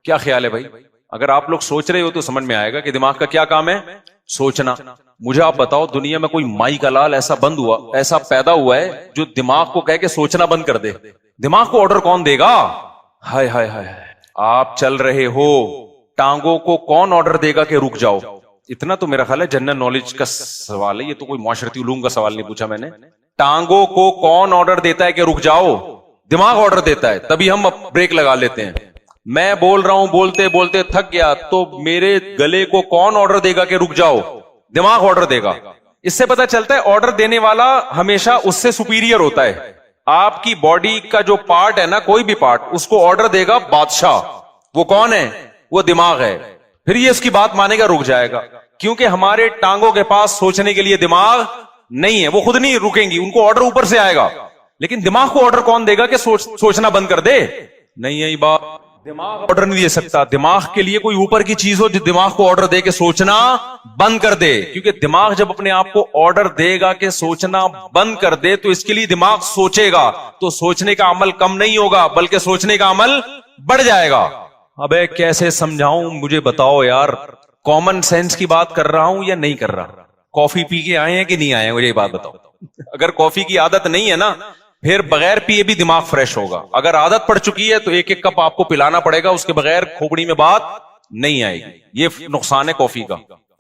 A: کیا خیال ہے بھائی؟ اگر آپ لوگ سوچ رہے ہو تو سمجھ میں آئے گا کہ دماغ کا کیا کام ہے, سوچنا. مجھے آپ بتاؤ دنیا میں کوئی مائی کا لال ایسا پیدا ہوا ہے جو دماغ کو کہہ کے سوچنا بند کر دے؟ دماغ کو آرڈر کون دے گا؟ ہائے ہائے ہائے, آپ چل رہے ہو, ٹانگوں کو کون آرڈر دے گا کہ رک جاؤ؟ اتنا تو میرا خیال ہے جنرل نالج کا سوال ہے, یہ تو کوئی معاشرتی علوم کا سوال نہیں پوچھا میں نے. ٹانگوں کو کون آرڈر دیتا ہے کہ رک جاؤ؟ دماغ آرڈر دیتا ہے, تبھی ہم بریک لگا لیتے ہیں. میں بول رہا ہوں بولتے تھک گیا تو میرے گلے کو کون آرڈر دے گا کہ رک جاؤ؟ دماغ آرڈر دے گا. اس سے پتا چلتا ہے آرڈر دینے والا ہمیشہ اس سے سپیریئر ہوتا ہے. آپ کی باڈی کا جو پارٹ ہے نا, کوئی بھی پارٹ, اس کو آرڈر دے گا بادشاہ. وہ کون ہے؟ وہ دماغ ہے. پھر یہ اس کی بات مانے گا, رک جائے گا. کیونکہ ہمارے ٹانگوں کے پاس سوچنے کے لیے دماغ نہیں ہے, وہ خود نہیں رکیں گی, ان کو آرڈر اوپر سے آئے گا. لیکن دماغ کو آرڈر کون دے گا کہ سوچنا بند کر دے؟ نہیں ہے یہ بات, دماغ آرڈر نہیں دے سکتا. دماغ کے لیے کوئی اوپر کی چیز ہو جو دماغ کو آرڈر دے کہ سوچنا بند کر دے. کیونکہ دماغ جب اپنے آپ کو آرڈر دے گا کہ سوچنا بند کر دے تو اس کے لیے دماغ سوچے گا, تو سوچنے کا عمل کم نہیں ہوگا بلکہ سوچنے کا عمل بڑھ جائے گا. ابے کیسے سمجھاؤں, مجھے بتاؤ یار. کامن سینس کی بات کر رہا ہوں یا نہیں کر رہا؟ کافی پی کے آئے ہیں کہ نہیں آئے ہیں, مجھے یہ بات بتاؤ. اگر کافی کی عادت نہیں ہے نا, پھر بغیر پیے بھی دماغ فریش ہوگا. اگر عادت پڑ چکی ہے تو ایک ایک کپ آپ کو پلانا پڑے گا, اس کے بغیر کھوپڑی میں بات نہیں آئے گی. یہ نقصان ہے کافی کا.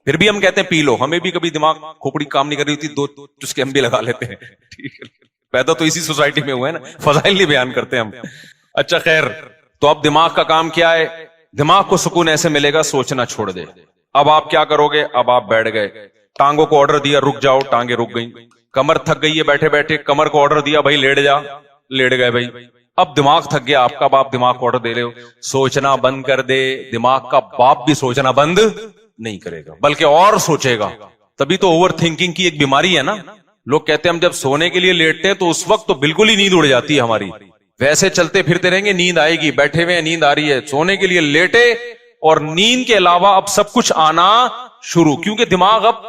A: پھر بھی ہم کہتے ہیں پی لو, ہمیں بھی کبھی دماغ کھوپڑی کام نہیں کر رہی ہوتی, 2 چسکے ہم بھی لگا لیتے ہیں. ٹھیک ہے, پیدا تو اسی سوسائٹی میں ہوئے نا, فضائل نہیں بیان کرتے ہم. اچھا خیر, تو اب دماغ کا کام کیا ہے؟ دماغ کو سکون ایسے ملے گا سوچنا چھوڑ دے. اب آپ کیا کرو گے؟ اب آپ بیٹھ گئے, ٹانگوں کو آرڈر دیا رک جاؤ, ٹانگیں رک گئیں. کمر تھک گئی ہے بیٹھے بیٹھے, کمر کو آرڈر دیا بھائی لیٹ جا, لیٹ گئے بھائی. اب دماغ تھک گیا آپ کا, اب آپ دماغ کو آرڈر دے رہے ہو سوچنا بند کر دے. دماغ کا باپ بھی سوچنا بند نہیں کرے گا بلکہ اور سوچے گا. تبھی تو اوور تھنکنگ کی ایک بیماری ہے نا. لوگ کہتے ہیں ہم جب سونے کے لیے لیٹتے ہیں تو اس وقت تو بالکل ہی نیند اڑ جاتی ہے ہماری. ویسے چلتے پھرتے رہیں گے نیند آئے گی, بیٹھے ہوئے نیند آ رہی ہے, سونے کے لیے لیٹے اور نیند کے علاوہ اب سب کچھ آنا شروع, کیونکہ دماغ اب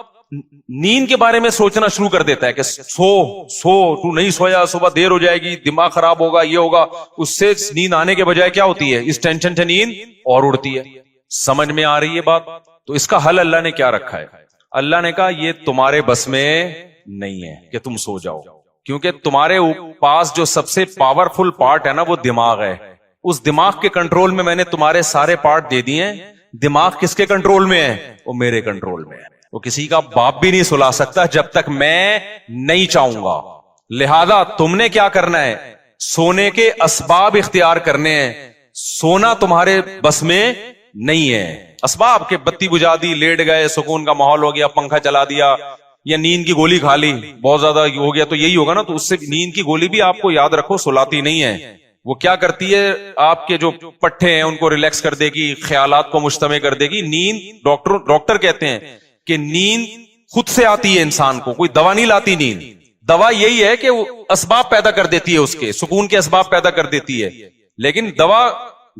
A: نیند کے بارے میں سوچنا شروع کر دیتا ہے کہ سو تو نہیں سویا, صبح دیر ہو جائے گی, دماغ خراب ہوگا, یہ ہوگا. اس سے نیند آنے کے بجائے کیا ہوتی ہے, اس ٹینشن سے نیند اور اڑتی ہے. سمجھ میں آ رہی ہے بات؟ تو اس کا حل اللہ نے کیا رکھا ہے؟ اللہ نے کہا یہ تمہارے بس میں نہیں ہے کہ تم سو جاؤ, کیونکہ تمہارے پاس جو سب سے پاورفل پارٹ ہے نا وہ دماغ ہے. اس دماغ کے کنٹرول میں نے تمہارے سارے پارٹ دے دیے ہیں. دماغ کس کے کنٹرول میں ہے؟ وہ میرے کنٹرول میں ہے. وہ کسی کا باپ بھی نہیں سلا سکتا جب تک میں نہیں چاہوں گا. لہذا تم نے کیا کرنا ہے, سونے کے اسباب اختیار کرنے ہیں. سونا تمہارے بس میں نہیں ہے. اسباب کے بتی بجھا دی, لیٹ گئے, سکون کا ماحول ہو گیا, پنکھا چلا دیا, یا نیند کی گولی کھا لی, بہت زیادہ ہو گیا تو یہی ہوگا نا. تو اس سے نیند کی گولی بھی آپ کو یاد رکھو سلاتی نہیں ہے. وہ کیا کرتی ہے, آپ کے جو پٹھے ہیں ان کو ریلیکس کر دے گی, خیالات کو مجتمع کر دے گی. نیند ڈاکٹر کہتے ہیں کہ نیند خود سے آتی ہے انسان کو, کوئی دوا نہیں لاتی نیند. دوا یہی ہے کہ وہ اسباب پیدا کر دیتی ہے, اس کے سکون کے اسباب پیدا کر دیتی ہے. لیکن دوا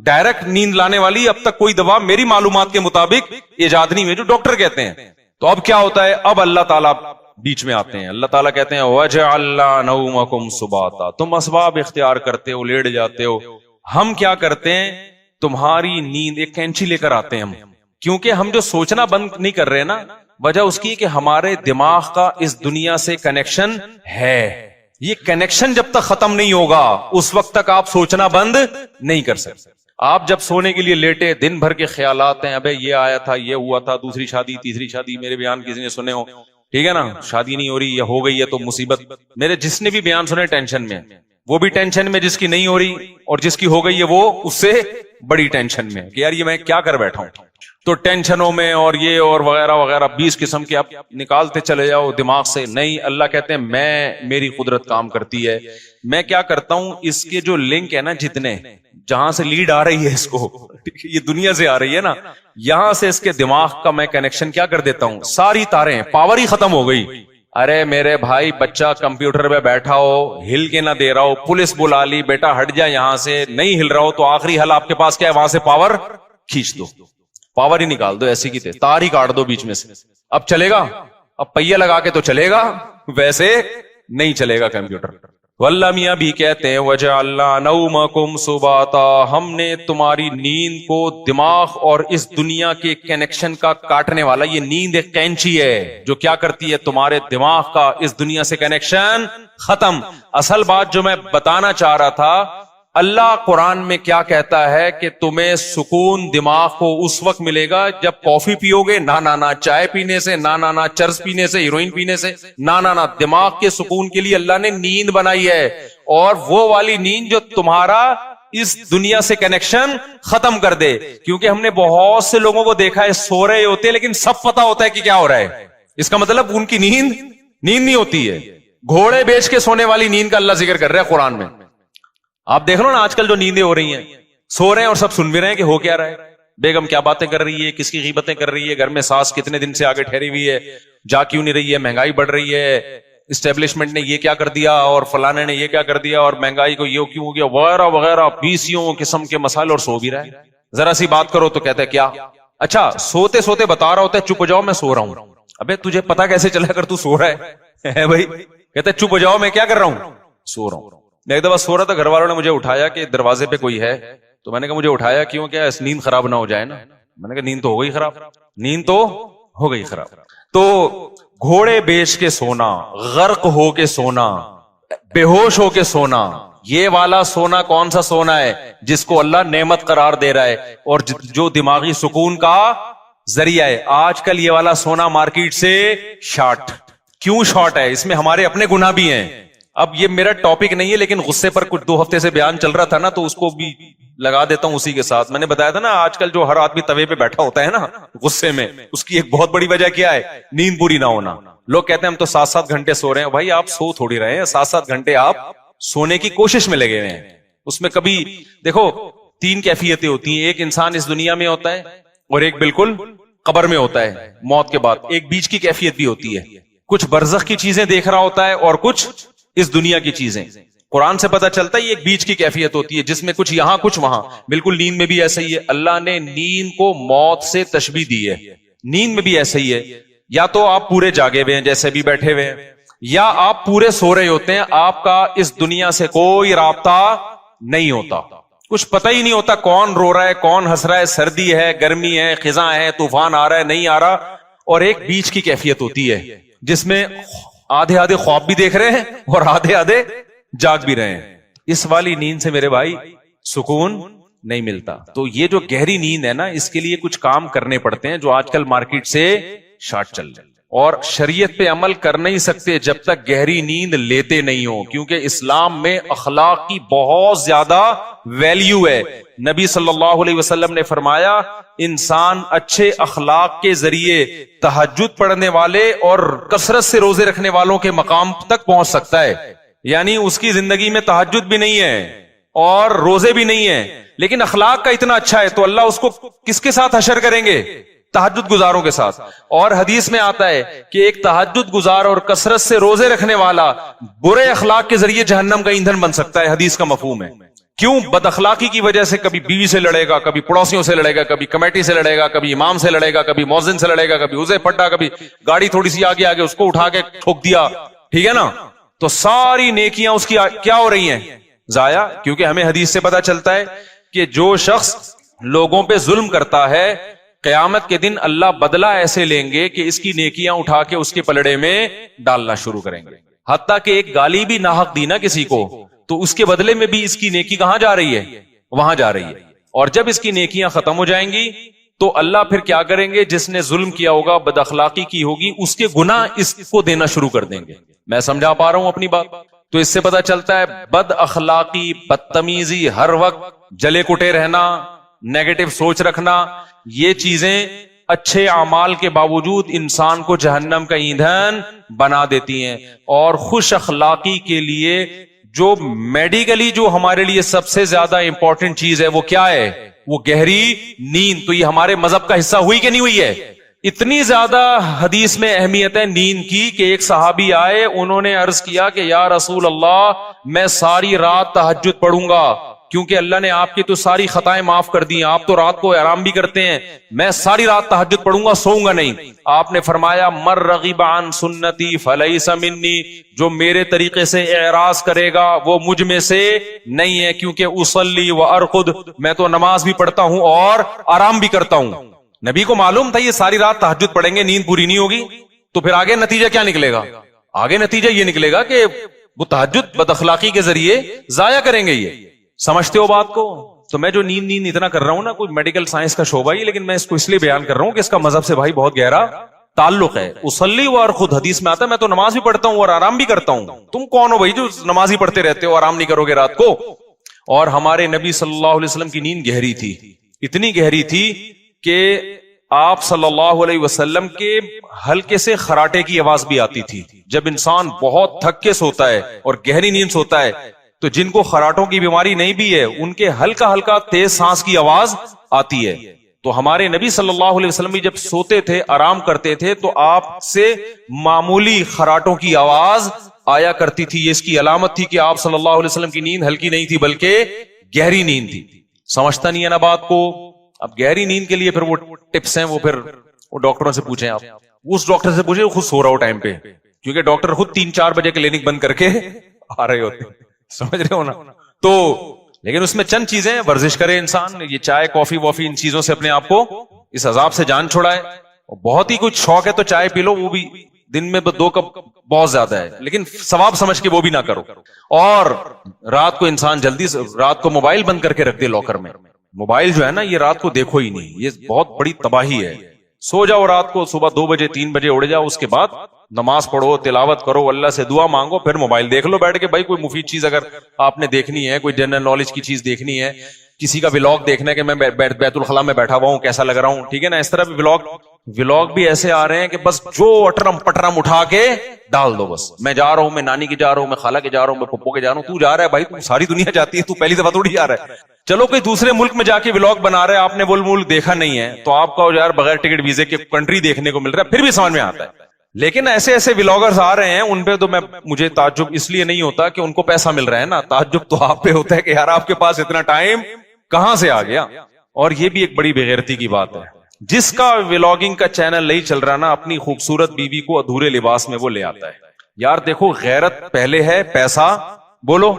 A: ڈائریکٹ نیند لانے والی اب تک کوئی دوا میری معلومات کے مطابق ایجاد نہیں ہوئی, جو ڈاکٹر کہتے ہیں. تو اب کیا ہوتا ہے, اب اللہ تعالیٰ بیچ میں آتے ہیں. اللہ تعالیٰ کہتے ہیں وَجَعَلْنَا نَوْمَكُمْ سُبَاتًا, تم اسباب اختیار کرتے ہو, لیٹ جاتے ہو. ہم کیا کرتے ہیں, تمہاری نیند ایک کینچی لے کر آتے ہیں ہم, کیونکہ ہم جو سوچنا بند نہیں کر رہے نا, وجہ اس کی کہ ہمارے دماغ کا اس دنیا سے کنیکشن ہے. یہ کنیکشن جب تک ختم نہیں ہوگا اس وقت تک آپ سوچنا بند نہیں کر سکتے. آپ جب سونے کے لیے لیٹے, دن بھر کے خیالات ہیں, ابے یہ آیا تھا, یہ ہوا تھا, دوسری شادی, تیسری شادی, میرے بیان کسی نے سنے ہو, ٹھیک ہے نا, شادی نہیں ہو رہی یا ہو گئی ہے تو مصیبت. میرے جس نے بھی بیان سنے ٹینشن میں, وہ بھی ٹینشن میں جس کی نہیں ہو رہی, اور جس کی ہو گئی ہے وہ اس سے بڑی ٹینشن میں کہ یار یہ میں کیا کر بیٹھا ہوں. تو ٹینشنوں میں اور یہ اور وغیرہ وغیرہ 20 قسم کے آپ نکالتے چلے جاؤ دماغ سے. نہیں, اللہ کہتے ہیں میری قدرت کام کرتی ہے. میں کیا کرتا ہوں, اس کے جو لنک ہے نا, جتنے جہاں سے لیڈ آ رہی ہے اس کو, یہ دنیا سے آ رہی ہے نا, یہاں سے اس کے دماغ کا میں کنیکشن کیا کر دیتا ہوں, ساری تاریں, پاور ہی ختم ہو گئی. ارے میرے بھائی, بچہ کمپیوٹر پہ بیٹھا ہو, ہل کے نہ دے رہا ہو, پولیس بلا لی, بیٹا ہٹ جا یہاں سے, نہیں ہل رہا ہو, تو آخری حل آپ کے پاس کیا ہے, وہاں سے پاور کھینچ دو, پاور ہی نکال دو, ایسی کی تار ہی کاٹ دو بیچ میں سے. اب چلے گا, اب پہیہ لگا کے تو چلے گا, ویسے نہیں چلے گا کمپیوٹر. واللہ میاں بھی کہتے ہیں وَجَعَلْنَا نَوْمَكُمْ سُبَاتًا, ہم نے تمہاری نیند کو دماغ اور اس دنیا کے کنیکشن کا کاٹنے والا, یہ نیند ایک کینچی ہے جو کیا کرتی ہے, تمہارے دماغ کا اس دنیا سے کنیکشن ختم. اصل بات جو میں بتانا چاہ رہا تھا, اللہ قرآن میں کیا کہتا ہے کہ تمہیں سکون دماغ کو اس وقت ملے گا جب کافی پیو گے, نہ چائے پینے سے, نہ چرس پینے سے, ہیروئن پینے سے, نہ دماغ کے سکون کے لیے اللہ نے نیند بنائی ہے. اور وہ والی نیند جو تمہارا اس دنیا سے کنیکشن ختم کر دے. کیونکہ ہم نے بہت سے لوگوں کو دیکھا ہے سو رہے ہوتے لیکن سب پتا ہوتا ہے کہ کیا ہو رہا ہے, اس کا مطلب ان کی نیند نہیں ہوتی ہے. گھوڑے بیچ کے سونے والی نیند کا اللہ ذکر کر رہا ہے قرآن میں. آپ دیکھ لو نا آج کل جو نیندیں ہو رہی ہیں, سو رہے ہیں اور سب سن بھی رہے ہیں کہ ہو کیا رہا ہے, بیگم کیا باتیں کر رہی ہے, کس کی غیبتیں کر رہی ہے, گھر میں ساس کتنے دن سے آگے ٹھہری ہوئی ہے, جا کیوں نہیں رہی ہے, مہنگائی بڑھ رہی ہے, اسٹیبلشمنٹ نے یہ کیا کر دیا اور فلانے نے یہ کیا کر دیا, اور مہنگائی کو یہ کیوں ہو گیا, وغیرہ وغیرہ 20 قسم کے مسائل, اور سو بھی رہا ہے. ذرا سی بات کرو تو کہتا ہے کیا, اچھا سوتے سوتے بتا رہا ہوتا ہے چپ ہو جاؤ میں سو رہا ہوں. ابے تجھے پتا کیسے چلا کر تو سو رہا ہے بھائی, کہتا ہے چپ ہو جاؤ میں کیا کر رہا ہوں, سو رہا ہوں. میں ایک دفعہ سو رہا تھا, گھر والوں نے مجھے اٹھایا کہ دروازے پہ کوئی ہے, تو میں نے کہا مجھے اٹھایا کیوں, کیا نیند خراب نہ ہو جائے نا. میں نے کہا نیند تو ہو گئی خراب, نیند تو ہو گئی خراب. تو گھوڑے بیچ کے سونا, غرق ہو کے سونا, بے ہوش ہو کے سونا, یہ والا سونا کون سا سونا ہے جس کو اللہ نعمت قرار دے رہا ہے اور جو دماغی سکون کا ذریعہ ہے. آج کل یہ والا سونا مارکیٹ سے شارٹ. کیوں شارٹ ہے, اس میں ہمارے اپنے گناہ بھی ہیں. اب یہ میرا ٹاپک نہیں ہے لیکن غصے پر کچھ 2 ہفتے سے بیان چل رہا تھا نا, تو اس کو بھی لگا دیتا ہوں اسی کے ساتھ. میں نے بتایا تھا نا آج کل جو ہر آدمی توے پہ بیٹھا ہوتا ہے نا غصے میں, اس کی ایک بہت بڑی وجہ کیا ہے, نیند پوری نہ ہونا. لوگ کہتے ہیں ہم تو 7-7 گھنٹے سو رہے ہیں. بھائی آپ سو تھوڑی رہے ہیں, 7-7 گھنٹے آپ سونے کی کوشش میں لگے ہوئے ہیں. اس میں کبھی دیکھو 3 کیفیتیں ہوتی ہیں, ایک انسان اس دنیا میں ہوتا ہے اور ایک بالکل قبر میں ہوتا ہے موت کے بعد، ایک بیچ کی کیفیت بھی ہوتی ہے، کچھ برزخ کی چیزیں دیکھ رہا ہوتا ہے اور کچھ اس دنیا کی چیزیں. قرآن سے پتہ چلتا ہے یہ ایک بیچ کی کیفیت ہوتی ہے جس میں کچھ یہاں کچھ وہاں. بالکل نیند میں بھی ایسا ہی ہے. اللہ نے نیند کو موت سے تشبیہ دی ہے. نیند میں بھی ایسا ہی ہے، یا تو آپ پورے جاگے ہوئے ہیں جیسے بھی بیٹھے ہوئے ہیں، یا آپ پورے سو رہے ہوتے ہیں، آپ کا اس دنیا سے کوئی رابطہ نہیں ہوتا، کچھ پتہ ہی نہیں ہوتا کون رو رہا ہے کون ہنس رہا ہے، سردی ہے گرمی ہے خزاں ہے طوفان آ رہا ہے نہیں آ رہا. اور ایک بیچ کی کیفیت ہوتی ہے جس میں آدھے آدھے خواب بھی دیکھ رہے ہیں اور آدھے آدھے جاگ بھی رہے ہیں. اس والی نیند سے میرے بھائی سکون نہیں ملتا. تو یہ جو گہری نیند ہے نا، اس کے لیے کچھ کام کرنے پڑتے ہیں جو آج کل مارکیٹ سے شارٹ چل رہے ہیں، اور شریعت پہ عمل کر نہیں سکتے جب تک گہری نیند لیتے نہیں ہو، کیونکہ اسلام میں اخلاق کی بہت زیادہ ویلیو ہے. نبی صلی اللہ علیہ وسلم نے فرمایا انسان اچھے اخلاق کے ذریعے تہجد پڑھنے والے اور کثرت سے روزے رکھنے والوں کے مقام تک پہنچ سکتا ہے. یعنی اس کی زندگی میں تہجد بھی نہیں ہے اور روزے بھی نہیں ہیں، لیکن اخلاق کا اتنا اچھا ہے تو اللہ اس کو کس کے ساتھ حشر کریں گے؟ تہجد گزاروں کے ساتھ. اور حدیث میں آتا ہے کہ ایک تہجد گزار اور کثرت سے روزے رکھنے والا برے اخلاق کے ذریعے جہنم کا ایندھن بن سکتا ہے. حدیث کا مفہوم ہے. کیوں؟ بد اخلاقی کی وجہ سے کبھی بیوی سے لڑے گا، کبھی پڑوسیوں سے لڑے گا، کبھی کمیٹی سے لڑے گا، کبھی امام سے لڑے گا، کبھی مؤذن سے لڑے گا، کبھی اسے پٹا، کبھی گاڑی تھوڑی سی آگے آگے اس کو اٹھا کے ٹھوک دیا. ٹھیک ہے نا؟ تو ساری نیکیاں اس کی کیا ہو رہی ہیں؟ ضائع. کیونکہ ہمیں حدیث سے پتا چلتا ہے کہ جو شخص لوگوں پہ ظلم کرتا ہے قیامت کے دن اللہ بدلہ ایسے لیں گے کہ اس کی نیکیاں اٹھا کے اس کے پلڑے میں ڈالنا شروع کریں گے. حتیٰ کہ ایک گالی بھی ناحق دی نا کسی کو تو اس کے بدلے میں بھی اس کی نیکی کہاں جا رہی ہے؟ وہاں جا رہی ہے. اور جب اس کی نیکیاں ختم ہو جائیں گی تو اللہ پھر کیا کریں گے؟ جس نے ظلم کیا ہوگا بد اخلاقی کی ہوگی اس کے گناہ اس کو دینا شروع کر دیں گے. میں سمجھا پا رہا ہوں اپنی بات؟ تو اس سے پتا چلتا ہے بد اخلاقی بدتمیزی ہر وقت جلے کٹے رہنا نیگیٹو سوچ رکھنا یہ چیزیں اچھے اعمال کے باوجود انسان کو جہنم کا ایندھن بنا دیتی ہیں. اور خوش اخلاقی کے لیے جو میڈیکلی جو ہمارے لیے سب سے زیادہ امپورٹنٹ چیز ہے وہ کیا ہے؟ وہ گہری نیند. تو یہ ہمارے مذہب کا حصہ ہوئی کہ نہیں ہوئی ہے؟ اتنی زیادہ حدیث میں اہمیت ہے نیند کی کہ ایک صحابی آئے انہوں نے عرض کیا کہ یا رسول اللہ میں ساری رات تہجد پڑھوں گا کیونکہ اللہ نے آپ کی تو ساری خطائیں معاف کر دی، آپ تو رات کو آرام بھی کرتے ہیں، میں ساری رات تہجد پڑھوں گا سوؤں گا نہیں. آپ نے فرمایا مر رغب عن سنتی فلیس منی، جو میرے طریقے سے اعراض کرے گا وہ مجھ میں سے نہیں ہے، کیونکہ اصلی و ارقد، میں تو نماز بھی پڑھتا ہوں اور آرام بھی کرتا ہوں. نبی کو معلوم تھا یہ ساری رات تہجد پڑھیں گے نیند پوری نہیں ہوگی، تو پھر آگے نتیجہ کیا نکلے گا؟ آگے نتیجہ یہ نکلے گا کہ وہ تہجد بد اخلاقی کے ذریعے ضائع کریں گے. یہ سمجھتے ہو بات کو؟ تو میں جو نیند اتنا کر رہا ہوں نا، کوئی میڈیکل سائنس کا شعبہ ہی، لیکن میں اس کو اس لیے بیان کر رہا ہوں کہ اس کا مذہب سے بھائی بہت گہرا تعلق ہے. اصلی و ارقد حدیث میں آتا ہے میں تو نماز بھی پڑھتا ہوں اور آرام بھی کرتا ہوں. تم کون ہو بھائی جو نماز ہی پڑھتے رہتے ہو آرام نہیں کرو گے رات کو؟ اور ہمارے نبی صلی اللہ علیہ وسلم کی نیند گہری تھی، اتنی گہری تھی کہ آپ صلی اللہ علیہ وسلم کے ہلکے سے خراٹے کی آواز بھی آتی تھی. جب انسان بہت تھک کے سوتا ہے اور گہری نیند سوتا ہے تو جن کو خراٹوں کی بیماری نہیں بھی ہے ان کے ہلکا ہلکا تیز سانس کی آواز آتی ہے. تو ہمارے نبی صلی اللہ علیہ وسلم بھی جب سوتے تھے آرام کرتے تھے تو آپ سے معمولی خراٹوں کی آواز آیا کرتی تھی. یہ اس کی علامت تھی کہ آپ صلی اللہ علیہ وسلم کی نیند ہلکی نہیں تھی بلکہ گہری نیند تھی. سمجھتا نہیں ہے نا بات کو؟ اب گہری نیند کے لیے پھر وہ ٹپس ہیں، وہ پھر وہ ڈاکٹروں سے پوچھیں. آپ اس ڈاکٹر سے پوچھیں خود سو رہا ہو ٹائم پہ، کیونکہ ڈاکٹر خود 3-4 بجے کلینک بند کر کے آ رہے ہوتے. سمجھ رہے ہو نا؟ تو لیکن اس میں چند چیزیں، ورزش کرے انسان، یہ چائے کافی وافی ان چیزوں سے اپنے آپ کو اس عذاب سے جان چھڑائے. بہت ہی کچھ شوق ہے تو چائے پی لو، وہ بھی دن میں 2 کپ بہت زیادہ ہے، لیکن ثواب سمجھ کے وہ بھی نہ کرو. اور رات کو انسان جلدی رات کو موبائل بند کر کے رکھ دے لاکر میں. موبائل جو ہے نا یہ رات کو دیکھو ہی نہیں، یہ بہت بڑی تباہی ہے. سو جاؤ رات کو، صبح 2 بجے 3 بجے اڑ جاؤ، اس کے بعد نماز پڑھو، تلاوت کرو، اللہ سے دعا مانگو، پھر موبائل دیکھ لو بیٹھ کے. بھائی کوئی مفید چیز اگر آپ نے دیکھنی ہے، کوئی جنرل نالج کی چیز دیکھنی ہے، کسی کا ولاگ دیکھنا ہے کہ میں بیت الخلاء میں بیٹھا ہوا ہوں کیسا لگ رہا ہوں، ٹھیک ہے نا، اس طرح بھی ولاگ بھی ایسے آ رہے ہیں کہ بس جو اٹرم پٹرم اٹھا کے ڈال دو. بس میں جا رہا ہوں، میں نانی کے جا رہا ہوں، میں خالہ کے جا رہا ہوں، میں پھپھو کے جا رہا ہوں. تو جا رہا ہے بھائی، تو ساری دنیا جاتی ہے، تو پہلی دفعہ تھوڑی جا رہا ہے. چلو کوئی دوسرے ملک میں جا کے ولاگ بنا رہا ہے, آپ نے وہ ملک دیکھا نہیں ہے, تو آپ کا یار بغیر ٹکٹ ویزے کے کنٹری دیکھنے کو مل رہا ہے, پھر بھی سمجھ میں آتا ہے. لیکن ایسے ایسے ولاگرز آ رہے ہیں, ان پہ تو مجھے تعجب اس لیے نہیں ہوتا کہ ان کو پیسہ مل رہا ہے نا, تعجب تو آپ پہ ہوتا ہے کہ یار آپ کے پاس اتنا ٹائم کہاں سے آ گیا. اور یہ بھی ایک بڑی بےغیرتی کی بات ہے, جس کا ولاگنگ کا چینل نہیں چل رہا نا, اپنی خوبصورت بیوی کو ادھورے لباس میں وہ لے آتا ہے. یار دیکھو, غیرت پہلے ہے, پیسہ بولو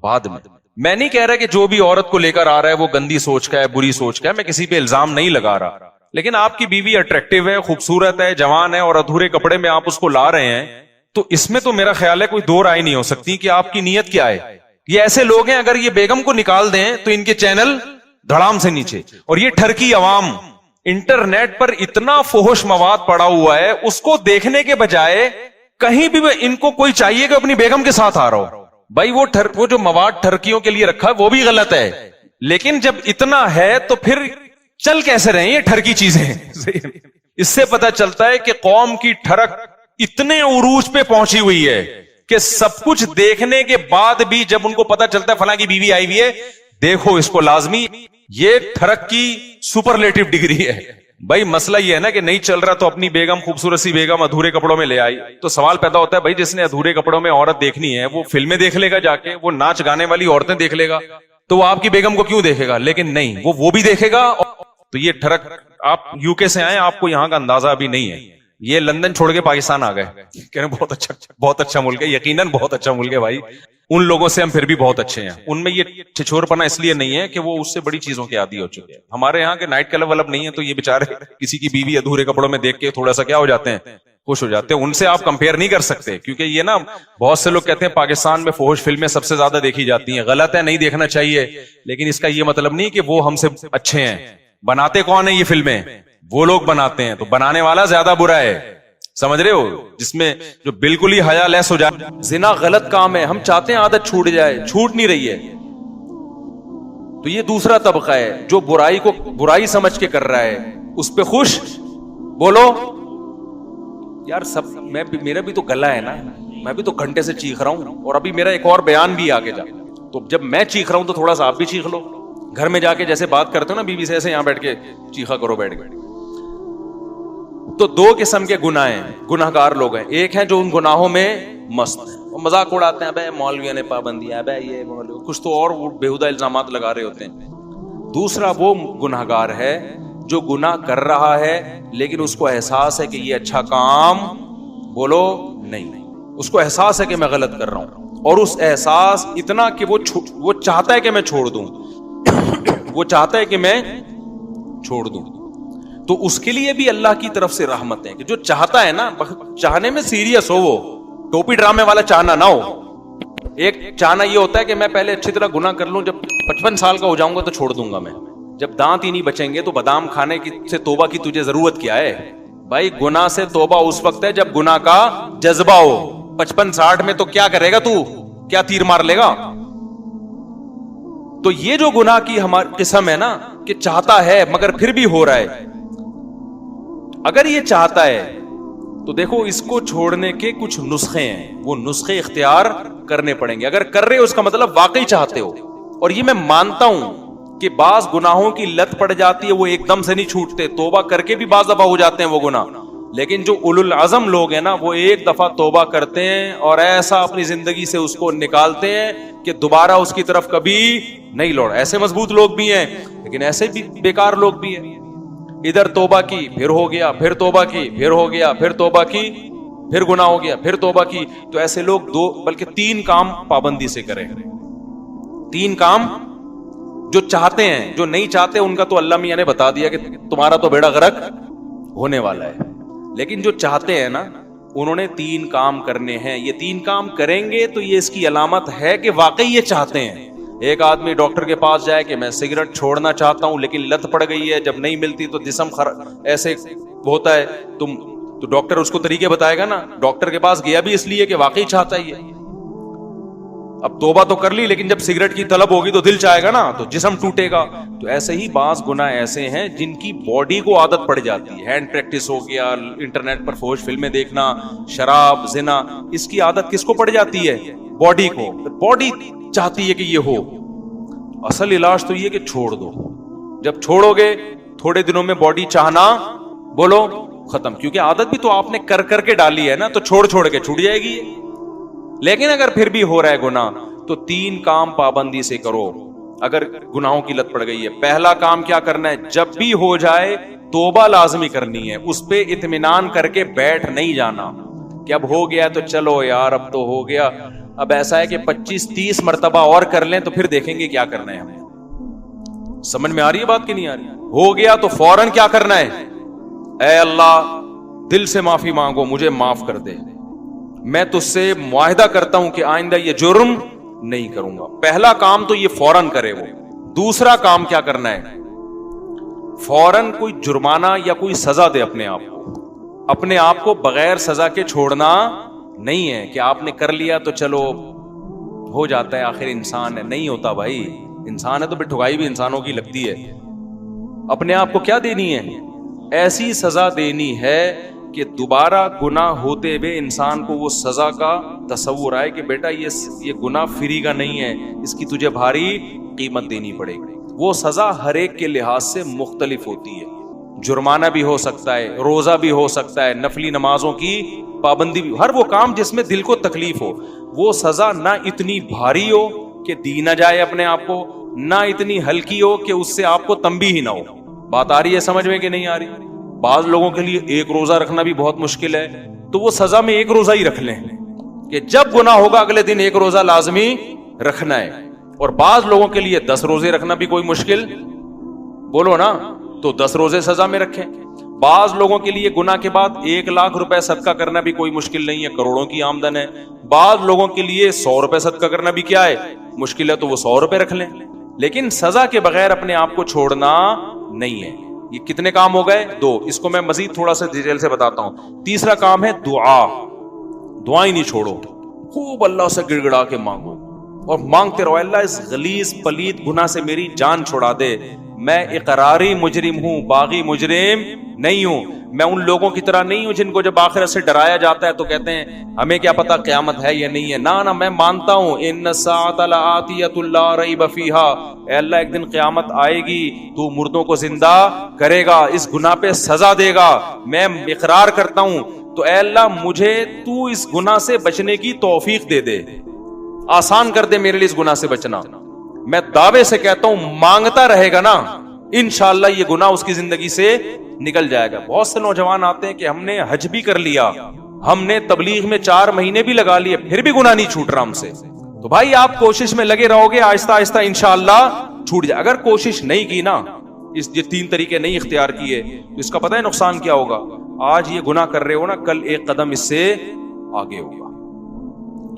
A: بعد میں. میں نہیں کہہ رہا کہ جو بھی عورت کو لے کر آ رہا ہے وہ گندی سوچ کا ہے, بری سوچ کا ہے, میں کسی پہ الزام نہیں لگا رہا, لیکن آپ کی بیوی اٹریکٹیو ہے, خوبصورت ہے, جوان ہے, اور ادھورے کپڑے میں آپ اس کو لا رہے ہیں, تو اس میں تو میرا خیال ہے کوئی دو رائے نہیں ہو سکتی کہ آپ کی نیت کیا ہے. یہ ایسے لوگ ہیں, اگر یہ بیگم کو نکال دیں تو ان کے چینل دھڑام سے نیچے. اور یہ ٹھرکی عوام, انٹرنیٹ پر اتنا فحش مواد پڑا ہوا ہے, اس کو دیکھنے کے بجائے کہیں بھی ان کو کوئی چاہیے کہ اپنی بیگم کے ساتھ آ رہا ہو. بھائی وہ جو مواد ٹھرکیوں کے لیے رکھا ہے وہ بھی غلط ہے, لیکن جب اتنا ہے تو پھر چل کیسے رہے ہیں یہ ٹھرکی چیزیں. اس سے پتا چلتا ہے کہ قوم کی ٹھرک اتنے عروج پہ پہنچی ہوئی ہے کہ سب کچھ دیکھنے کے بعد بھی جب ان کو پتا چلتا ہے فلاں کی بیوی آئی ہوئی ہے, دیکھو اس کو لازمی, یہ ٹھرک کی سپرلیٹو ڈگری ہے. بھائی مسئلہ یہ ہے نا کہ نہیں چل رہا تو اپنی بیگم, خوبصورت سی بیگم ادھورے کپڑوں میں لے آئی, تو سوال پیدا ہوتا ہے بھائی جس نے ادھورے کپڑوں میں عورت دیکھنی ہے وہ فلمیں دیکھ لے گا جا کے, وہ ناچ گانے والی عورتیں دیکھ لے گا, تو وہ آپ کی بیگم کو کیوں دیکھے گا؟ لیکن نہیں, وہ بھی دیکھے گا. تو یہ ٹھرک, آپ یو کے سے آئے, آپ کو یہاں کا اندازہ ابھی نہیں ہے. یہ لندن چھوڑ کے پاکستان آ گئے, کہہ رہے بہت اچھا ملک ہے, یقیناً بہت اچھا ملک ہے بھائی, ان لوگوں سے ہم پھر بھی بہت اچھے ہیں. ان میں یہ چھچور پنا اس لیے نہیں ہے کہ وہ اس سے بڑی چیزوں کے عادی ہو چکے ہیں. ہمارے یہاں کے نائٹ کلب ولب نہیں ہے, تو یہ بےچارے کسی کی بیوی ادھورے کپڑوں میں دیکھ کے تھوڑا سا کیا ہو جاتے ہیں, خوش ہو جاتے ہیں. ان سے آپ کمپیئر نہیں کر سکتے, کیونکہ یہ نا بہت سے لوگ کہتے ہیں پاکستان میں فحش فلمیں سب سے زیادہ دیکھی جاتی ہیں. غلط ہے, نہیں دیکھنا چاہیے, لیکن اس کا یہ مطلب نہیں کہ وہ ہم سے اچھے ہیں. بناتے کون ہیں یہ فلمیں؟ وہ لوگ بناتے ہیں, تو بنانے والا زیادہ برا ہے. سمجھ رہے ہو, جس میں جو بالکل ہی حیا لیس ہو جائے. زنا غلط کام ہے, ہم چاہتے ہیں عادت چھوٹ جائے, چھوٹ نہیں رہی ہے. تو یہ دوسرا طبقہ ہے جو برائی کو برائی سمجھ کے کر رہا ہے, اس پہ خوش. بولو یار, سب میرا بھی تو گلا ہے نا, میں بھی تو گھنٹے سے چیخ رہا ہوں, اور ابھی میرا ایک اور بیان بھی آگے جا, تو جب میں چیخ رہا ہوں تو تھوڑا سا آپ بھی چیخ لو. گھر میں جا کے جیسے بات کرتے ہو نا بیوی سے, ایسے یہاں بیٹھ کے چیخا کرو بیٹھ کے. تو دو قسم کے گناہ ہیں, گناہ گار لوگ ہیں. ایک ہیں جو ان گناہوں میں مست ہیں, مذاق اڑاتے ہیں, بھائی مولویوں نے پابندی ہے, بھائی یہ کچھ تو اور بےہودہ الزامات لگا رہے ہوتے ہیں. دوسرا وہ گناہ گار ہے جو گناہ کر رہا ہے لیکن اس کو احساس ہے کہ یہ اچھا کام, بولو نہیں, اس کو احساس ہے کہ میں غلط کر رہا ہوں, اور اس احساس اتنا کہ وہ چاہتا ہے کہ میں چھوڑ دوں, وہ چاہتا ہے کہ میں چھوڑ دوں. تو اس کے لیے بھی اللہ کی طرف سے رحمت ہے کہ جو چاہتا ہے نا, چاہنے میں سیریس ہو, وہ ٹوپی ڈرامے والا چاہنا نہ ہو. ایک چاہنا یہ ہوتا ہے کہ میں پہلے اچھی طرح گناہ کر لوں, جب 55 سال کا ہو جاؤں گا تو چھوڑ دوں گا میں. جب دانت ہی نہیں بچیں گے تو بادام کھانے سے توبہ کی تجھے ضرورت کیا ہے؟ بھائی گناہ سے توبہ اس وقت ہے جب گناہ کا جذبہ ہو. 55-60 میں تو کیا کرے گا تو, کیا تیر مار لے گا؟ تو یہ جو گناہ کی ہماری قسم ہے نا کہ چاہتا ہے مگر پھر بھی ہو رہا ہے, اگر یہ چاہتا ہے تو دیکھو اس کو چھوڑنے کے کچھ نسخے ہیں, وہ نسخے اختیار کرنے پڑیں گے. اگر کر رہے ہو اس کا مطلب واقعی چاہتے ہو. اور یہ میں مانتا ہوں کہ بعض گناہوں کی لت پڑ جاتی ہے, وہ ایک دم سے نہیں چھوٹتے, توبہ کر کے بھی بعض دفعہ ہو جاتے ہیں وہ گناہ. لیکن جو اولو العزم لوگ ہیں نا, وہ ایک دفعہ توبہ کرتے ہیں اور ایسا اپنی زندگی سے اس کو نکالتے ہیں کہ دوبارہ اس کی طرف کبھی نہیں لوٹ. ایسے مضبوط لوگ بھی ہیں, لیکن ایسے بھی بیکار لوگ بھی ہیں. ادھر توبہ کی پھر ہو گیا, پھر توبہ کی پھر ہو گیا, پھر توبہ کی پھر گناہ ہو گیا, پھر توبہ کی. تو ایسے لوگ 2 بلکہ 3 کام پابندی سے کریں. 3 کام جو چاہتے ہیں, جو نہیں چاہتے ان کا تو اللہ میاں نے بتا دیا کہ تمہارا تو بیڑا غرق ہونے والا ہے. لیکن جو چاہتے ہیں نا, انہوں نے 3 کام کرنے ہیں. یہ 3 کام کریں گے تو یہ اس کی علامت ہے کہ واقعی یہ چاہتے ہیں. ایک آدمی ڈاکٹر کے پاس جائے کہ میں سگریٹ چھوڑنا چاہتا ہوں لیکن لت پڑ گئی ہے, جب نہیں ملتی تو جسم ایسے ہوتا ہے, تو ڈاکٹر اس کو طریقے بتائے گا نا. ڈاکٹر کے پاس گیا بھی اس لیے کہ واقعی چاہتا ہے یہ. اب توبہ تو کر لی, لیکن جب سگریٹ کی طلب ہوگی تو دل چاہے گا نا, تو جسم ٹوٹے گا. تو ایسے ہی بعض گناہ ایسے ہیں جن کی باڈی کو عادت پڑ جاتی ہے. ہینڈ پریکٹس ہو گیا, انٹرنیٹ پر فحش فلمیں دیکھنا, شراب, زنا, اس کی عادت کس کو پڑ جاتی ہے؟ باڈی کو. باڈی چاہتی ہے کہ یہ ہو. اصل علاج تو یہ کہ چھوڑ دو. جب چھوڑو گے تھوڑے دنوں میں باڈی چاہنا بولو ختم, کیونکہ عادت بھی تو آپ نے کر کر کے ڈالی ہے نا, تو چھوڑ چھوڑ کے چھوٹ جائے گی. لیکن اگر پھر بھی ہو رہا ہے گناہ تو 3 کام پابندی سے کرو اگر گناہوں کی لت پڑ گئی ہے. پہلا کام کیا کرنا ہے, جب بھی ہو جائے توبہ لازمی کرنی ہے, اس پہ اطمینان کر کے بیٹھ نہیں جانا کہ اب ہو گیا تو چلو یار اب تو ہو گیا, اب ایسا ہے کہ 25-30 مرتبہ اور کر لیں تو پھر دیکھیں گے کیا کرنا ہے ہمیں. سمجھ میں آ رہی ہے بات کہ نہیں آ رہی؟ ہو گیا تو فوراً کیا کرنا ہے, اے اللہ دل سے معافی مانگو, مجھے معاف کر دے, میں تجھ سے معاہدہ کرتا ہوں کہ آئندہ یہ جرم نہیں کروں گا. پہلا کام تو یہ فوراً کرے وہ. دوسرا کام کیا کرنا ہے, فوراً کوئی جرمانہ یا کوئی سزا دے اپنے آپ کو. اپنے آپ کو بغیر سزا کے چھوڑنا نہیں ہے کہ آپ نے کر لیا تو چلو ہو جاتا ہے, آخر انسان ہے. نہیں ہوتا بھائی, انسان ہے تو پھر ٹھگائی بھی انسانوں کی لگتی ہے. اپنے آپ کو کیا دینی ہے, ایسی سزا دینی ہے کہ دوبارہ گناہ ہوتے ہوئے انسان کو وہ سزا کا تصور آئے کہ بیٹا یہ گناہ فری کا نہیں ہے, اس کی تجھے بھاری قیمت دینی پڑے گی. وہ سزا ہر ایک کے لحاظ سے مختلف ہوتی ہے. جرمانہ بھی ہو سکتا ہے, روزہ بھی ہو سکتا ہے, نفلی نمازوں کی پابندی بھی, ہر وہ کام جس میں دل کو تکلیف ہو. وہ سزا نہ اتنی بھاری ہو کہ دی نہ جائے اپنے آپ کو, نہ اتنی ہلکی ہو کہ اس سے آپ کو تنبیہ ہی نہ ہو. بات آ رہی ہے سمجھ میں کہ نہیں آ رہی؟ بعض لوگوں کے لیے ایک روزہ رکھنا بھی بہت مشکل ہے, تو وہ سزا میں ایک روزہ ہی رکھ لیں کہ جب گناہ ہوگا اگلے دن ایک روزہ لازمی رکھنا ہے. اور بعض لوگوں کے لیے 10 روزے رکھنا بھی کوئی مشکل, بولو نا, تو 10 روزے سزا میں رکھیں. بعض لوگوں کے لیے گناہ کے بعد 1 لاکھ روپے صدقہ کرنا بھی کوئی مشکل نہیں ہے, کروڑوں کی آمدن ہے. بعض لوگوں کے لیے 100 روپے صدقہ کرنا بھی کیا ہے, مشکل ہے, تو وہ 100 روپے رکھ لیں. لیکن سزا کے بغیر اپنے آپ کو چھوڑنا نہیں ہے. یہ کتنے کام ہو گئے؟ 2. اس کو میں مزید تھوڑا سا ڈیٹیل سے بتاتا ہوں. تیسرا کام ہے دعا. دعائیں نہیں چھوڑو, خوب اللہ سے گڑ گڑا کے مانگو اور مانگتے رہو, اللہ اس غلیظ پلید گناہ سے میری جان چھڑا دے. میں اقراری مجرم ہوں, باغی مجرم نہیں ہوں. میں ان لوگوں کی طرح نہیں ہوں جن کو جب آخرت سے ڈرایا جاتا ہے تو کہتے ہیں ہمیں کیا پتا قیامت ہے یا نہیں ہے. نہ میں مانتا ہوں ان الساعۃ لآتیۃ لا ریب فیہا, اے اللہ ایک دن قیامت آئے گی, تو مردوں کو زندہ کرے گا, اس گناہ پہ سزا دے گا, میں اقرار کرتا ہوں. تو اے اللہ مجھے تو اس گناہ سے بچنے کی توفیق دے دے, آسان کر دے میرے لیے اس گناہ سے بچنا. میں دعوے سے کہتا ہوں مانگتا رہے گا نا, انشاءاللہ یہ گناہ اس کی زندگی سے نکل جائے گا. بہت سے نوجوان آتے ہیں کہ ہم نے حج بھی کر لیا, ہم نے تبلیغ میں 4 مہینے بھی لگا لیے, پھر بھی گناہ نہیں چھوٹ رہا ہم سے. تو بھائی آپ کوشش میں لگے رہو گے, آہستہ آہستہ انشاءاللہ چھوٹ جائے. اگر کوشش نہیں کی نا, یہ 3 طریقے نہیں اختیار کیے, تو اس کا پتہ ہے نقصان کیا ہوگا. آج یہ گناہ کر رہے ہو نا, کل ایک قدم اس سے آگے ہوگا.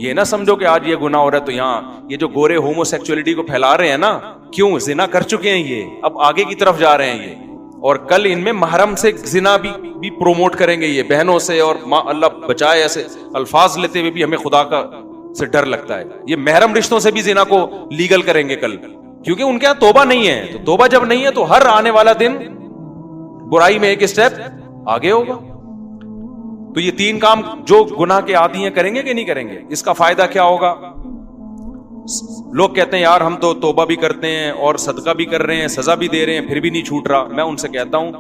A: یہ نہ سمجھو کہ آج یہ گناہ ہو رہا ہے تو یہاں یہ جو گورے ہومو سیکچولیٹی کو پھیلا رہے ہیں نا, کیوں زنا کر چکے ہیں یہ, اب آگے کی طرف جا رہے ہیں یہ, اور کل ان میں محرم سے زنا بھی پروموٹ کریں گے یہ, بہنوں سے. اور اللہ بچائے ایسے الفاظ لیتے ہوئے بھی ہمیں خدا کا سے ڈر لگتا ہے. یہ محرم رشتوں سے بھی زنا کو لیگل کریں گے کل, کیونکہ ان کے یہاں توبہ نہیں ہے. تو توبہ جب نہیں ہے تو ہر آنے والا دن برائی میں ایک اسٹیپ آگے ہوگا. تو یہ 3 کام جو گناہ کے عادی ہیں کریں گے کہ نہیں کریں گے؟ اس کا فائدہ کیا ہوگا؟ لوگ کہتے ہیں یار ہم تو توبہ بھی کرتے ہیں اور صدقہ بھی کر رہے ہیں, سزا بھی دے رہے ہیں, پھر بھی نہیں چھوٹ رہا. میں ان سے کہتا ہوں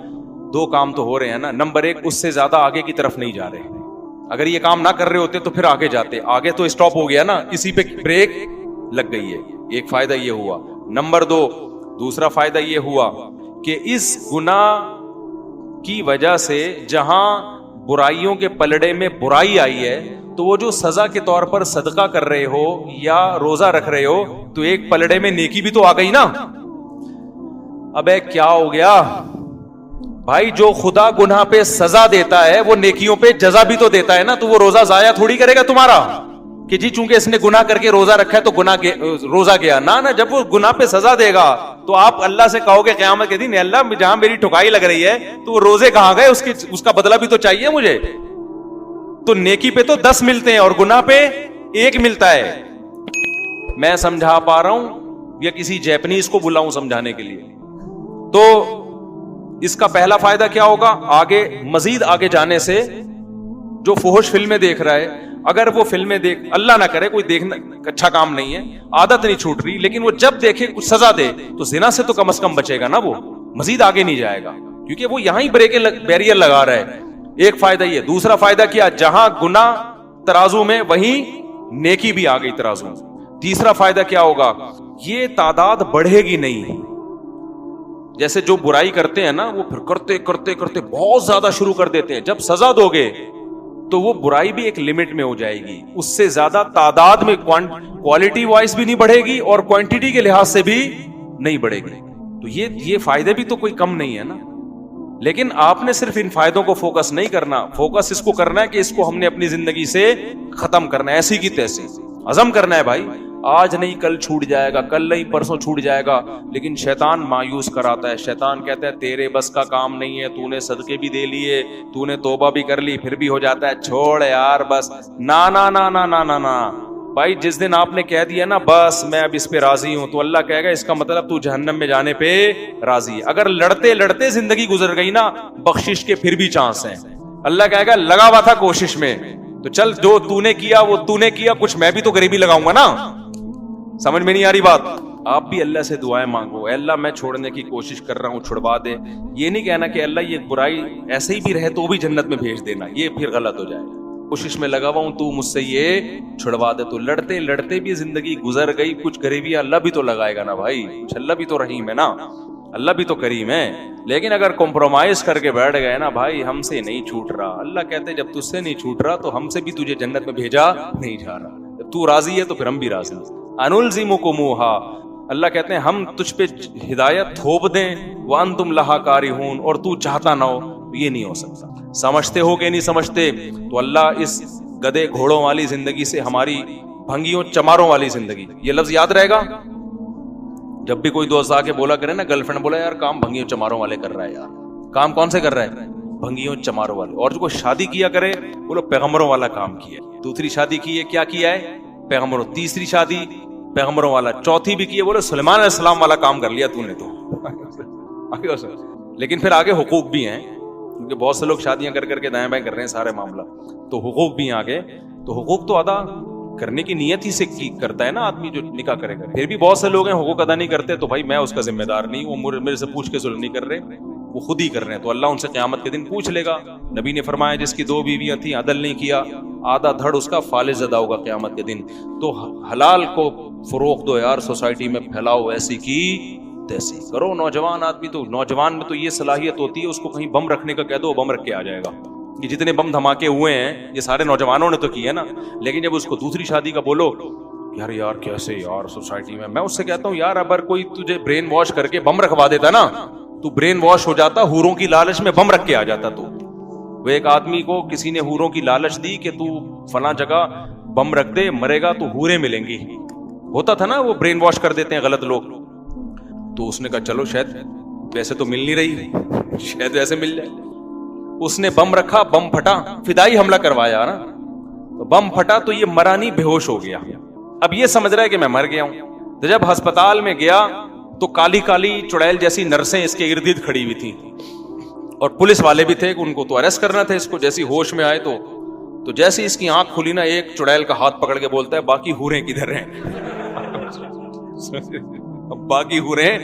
A: 2 کام تو ہو رہے ہیں نا. نمبر 1, اس سے زیادہ آگے کی طرف نہیں جا رہے. اگر یہ کام نہ کر رہے ہوتے تو پھر آگے جاتے, آگے تو اسٹاپ ہو گیا نا, اسی پہ بریک لگ گئی ہے. ایک فائدہ یہ ہوا. نمبر 2, دوسرا فائدہ یہ ہوا کہ اس گناہ کی وجہ سے جہاں برائیوں کے پلڑے میں برائی آئی ہے, تو وہ جو سزا کے طور پر صدقہ کر رہے ہو یا روزہ رکھ رہے ہو, تو ایک پلڑے میں نیکی بھی تو آ گئی نا. ابے کیا ہو گیا بھائی, جو خدا گناہ پہ سزا دیتا ہے وہ نیکیوں پہ جزا بھی تو دیتا ہے نا. تو وہ روزہ ضائع تھوڑی کرے گا تمہارا کہ جی چونکہ اس نے گناہ کر کے روزہ رکھا ہے تو روزہ گیا. نہ جب وہ گناہ پہ سزا دے گا تو آپ اللہ سے کہو گے قیامت کے دن, اللہ جہاں میری ٹھکائی لگ رہی ہے تو وہ روزے کہاں گئے, اس کا بدلہ بھی تو چاہیے مجھے. تو نیکی پہ تو 10 ملتے ہیں اور گناہ پہ 1 ملتا ہے. میں سمجھا پا رہا ہوں یا کسی جیپنیز کو بلاؤں سمجھانے کے لیے؟ تو اس کا پہلا فائدہ کیا ہوگا, آگے مزید آگے جانے سے جو فحش فلمیں دیکھ رہا ہے,
B: اگر وہ فلمیں دیکھ, اللہ نہ کرے کوئی دیکھنا اچھا کام نہیں ہے, عادت نہیں چھوٹ رہی, لیکن وہ جب دیکھے کچھ سزا دے تو زنا سے تو کم از کم بچے گا نا, وہ مزید آگے نہیں جائے گا, کیونکہ وہ یہاں ہی بیریئر لگا رہا ہے. ایک فائدہ یہ. دوسرا فائدہ کیا, جہاں گناہ ترازو میں وہیں نیکی بھی آ گئی ترازو میں. تیسرا فائدہ کیا ہوگا, یہ تعداد بڑھے گی نہیں. جیسے جو برائی کرتے ہیں نا, وہ پھر کرتے کرتے کرتے بہت زیادہ شروع کر دیتے ہیں. جب سزا دو گے تو وہ برائی بھی ایک لمٹ میں ہو جائے گی, اس سے زیادہ تعداد میں کوالٹی وائز بھی نہیں بڑھے گی اور کوانٹٹی کے لحاظ سے بھی نہیں بڑھے گی. تو یہ فائدے بھی تو کوئی کم نہیں ہے نا. لیکن آپ نے صرف ان فائدوں کو فوکس نہیں کرنا, فوکس اس کو کرنا ہے کہ اس کو ہم نے اپنی زندگی سے ختم کرنا ہے, ایسی کی تیسی عزم کرنا ہے. بھائی آج نہیں کل چھوٹ جائے گا, کل نہیں پرسوں چھوٹ جائے گا. لیکن شیطان مایوس کراتا ہے, شیطان کہتا ہے تیرے بس کا کام نہیں ہے, تو نے صدقے بھی دے لیے, تو نے توبہ بھی کر لی, پھر بھی ہو جاتا ہے چھوڑ یار بس. نا نا نا نا نا نا نا بھائی, جس دن آپ نے کہہ دیا نا بس میں اب اس پہ راضی ہوں, تو اللہ کہے گا اس کا مطلب تو جہنم میں جانے پہ راضی ہے. اگر لڑتے لڑتے زندگی گزر گئی نا, بخشش کے پھر بھی چانس ہیں. اللہ کہے گا لگا ہوا تھا کوشش میں, تو چل جو تو نے کیا وہ تو نے کیا, کچھ میں بھی تو غریبی لگاؤں گا نا. سمجھ میں نہیں آ رہی بات؟ آپ بھی اللہ سے دعائیں مانگو, اے اللہ میں چھوڑنے کی کوشش کر رہا ہوں, چھڑوا دے. یہ نہیں کہنا کہ اللہ یہ برائی ایسے ہی بھی رہے تو بھی جنت میں بھیج دینا, یہ پھر غلط ہو جائے. کوشش میں لگا ہوا ہوں, تو مجھ سے یہ چھڑوا دے. تو لڑتے لڑتے بھی زندگی گزر گئی, کچھ غریبی اللہ بھی تو لگائے گا نا بھائی, کچھ اللہ بھی تو رحیم ہے نا, اللہ بھی تو کریم ہے. لیکن اگر کمپرومائز کر کے بیٹھ گئے نا بھائی, ہم سے نہیں چھوٹ رہا, اللہ کہتے جب تجھ سے نہیں چھوٹ رہا تو ہم سے بھی تجھے جنت میں بھیجا نہیں جا رہا. جب تو راضی ہے تو پھر ہم بھی راضی ہیں. انلزمکموہا, اللہ کہتے ہیں ہم تجھ پہ ہدایت تھوپ دیں, وانتم لہا کارہون, اور تو چاہتا نہ ہو, یہ نہیں ہو سکتا. سمجھتے ہو کہ نہیں سمجھتے؟ تو اللہ اس گدے گھوڑوں والی زندگی سے ہماری بھنگیوں چماروں والی زندگی, یہ لفظ یاد رہے گا. جب بھی کوئی دوست آ کے بولا کرے نا, گرل فرینڈ بولا یار کام بھنگیوں چماروں والے کر رہا ہے, یار کام کون سے کر رہا ہے؟ بھنگیوں چماروں والے. اور جو کوئی شادی کیا کرے بولو پیغمبروں والا کام کیا ہے. دوسری شادی کی ہے, کیا کیا ہے؟ پیغمبروں. تیسری شادی پیغمبروں والا. چوتھی بھی کی ہے, بولو سلیمان علیہ السلام والا کام کر لیا تو نے تو. لیکن پھر آگے حقوق بھی ہیں, کیونکہ بہت سے لوگ شادیاں کر کر کے دائیں بائیں کر رہے ہیں سارے معاملہ, تو حقوق بھی ہیں آگے. تو حقوق تو ادا کرنے کی نیت ہی سے کرتا ہے نا آدمی جو نکاح کرے گا. پھر بھی بہت سے لوگ ہیں حقوق ادا نہیں کرتے, تو بھائی میں اس کا ذمہ دار نہیں, وہ میرے سے پوچھ کے ظلم نہیں کر رہے, وہ خود ہی کر رہے ہیں. تو اللہ ان سے قیامت کے دن پوچھ لے گا. نبی نے فرمایا جس کی 2 بیویاں تھیں, عدل نہیں کیا, آدھا دھڑ اس کا فالج زدہ ہوگا قیامت کے دن. تو حلال کو فروغ دو یار, سوسائٹی میں پھیلاؤ, ایسی کی تیسی کرو. نوجوان آدمی تو, نوجوان میں تو یہ صلاحیت ہوتی ہے, اس کو کہیں بم رکھنے کا کہہ دو, بم رکھ کے آ جائے گا. یہ جتنے بم دھماکے ہوئے ہیں یہ سارے نوجوانوں نے تو کیے نا. لیکن جب اس کو دوسری شادی کا بولو, یار کیسے یار سوسائٹی میں اس سے کہتا ہوں یار اگر کوئی تجھے برین واش کر کے بم رکھوا دیتا نا, تو برین واش ہو جاتا, حوروں کی لالچ میں بم رکھ کے آ جاتا. تو وہ ایک آدمی کو کسی نے حوروں کی لالچ دی کہ تو فلاں جگہ بم رکھ دے, مرے گا تو حوریں ملیں گی. ہوتا تھا نا, وہ برین واش کر دیتے ہیں غلط لوگ. تو اس نے کہا چلو شاید ویسے تو مل نہیں رہی, شاید ویسے مل جائے. اس نے بم رکھا, بم پھٹا, فدائی حملہ کروایا نا, تو بم پھٹا تو یہ مرا نہیں, بے ہوش ہو گیا. اب یہ سمجھ رہا ہے کہ میں مر گیا ہوں. تو جب ہسپتال میں گیا تو کالی کالی چڑیل جیسی نرسیں اس کے ارد گرد کھڑی ہوئی تھیں, اور پولیس والے بھی تھے, ان کو تو اریسٹ کرنا تھا اس کو. جیسی ہوش میں آئے تو جیسی اس کی آنکھ کھلی نا, ایک چڑیل کا ہاتھ پکڑ کے بولتا ہے باقی حوریں کدھر ہیں؟ باقی حوریں.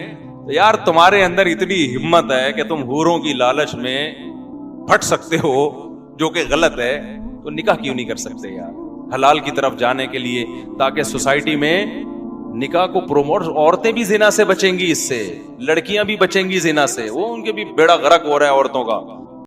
B: یار تمہارے اندر اتنی ہمت ہے کہ تم حوروں کی لالچ میں پھٹ سکتے ہو, جو کہ غلط ہے, تو نکاح کیوں نہیں کر سکتے یار حلال کی طرف جانے کے لیے, تاکہ سوسائٹی میں نکاح کو پروموٹ. عورتیں بھی زنا سے بچیں گی, اس سے لڑکیاں بھی بچیں گی زنا سے, وہ ان کے بھی بیڑا غرق ہو رہا ہے عورتوں کا.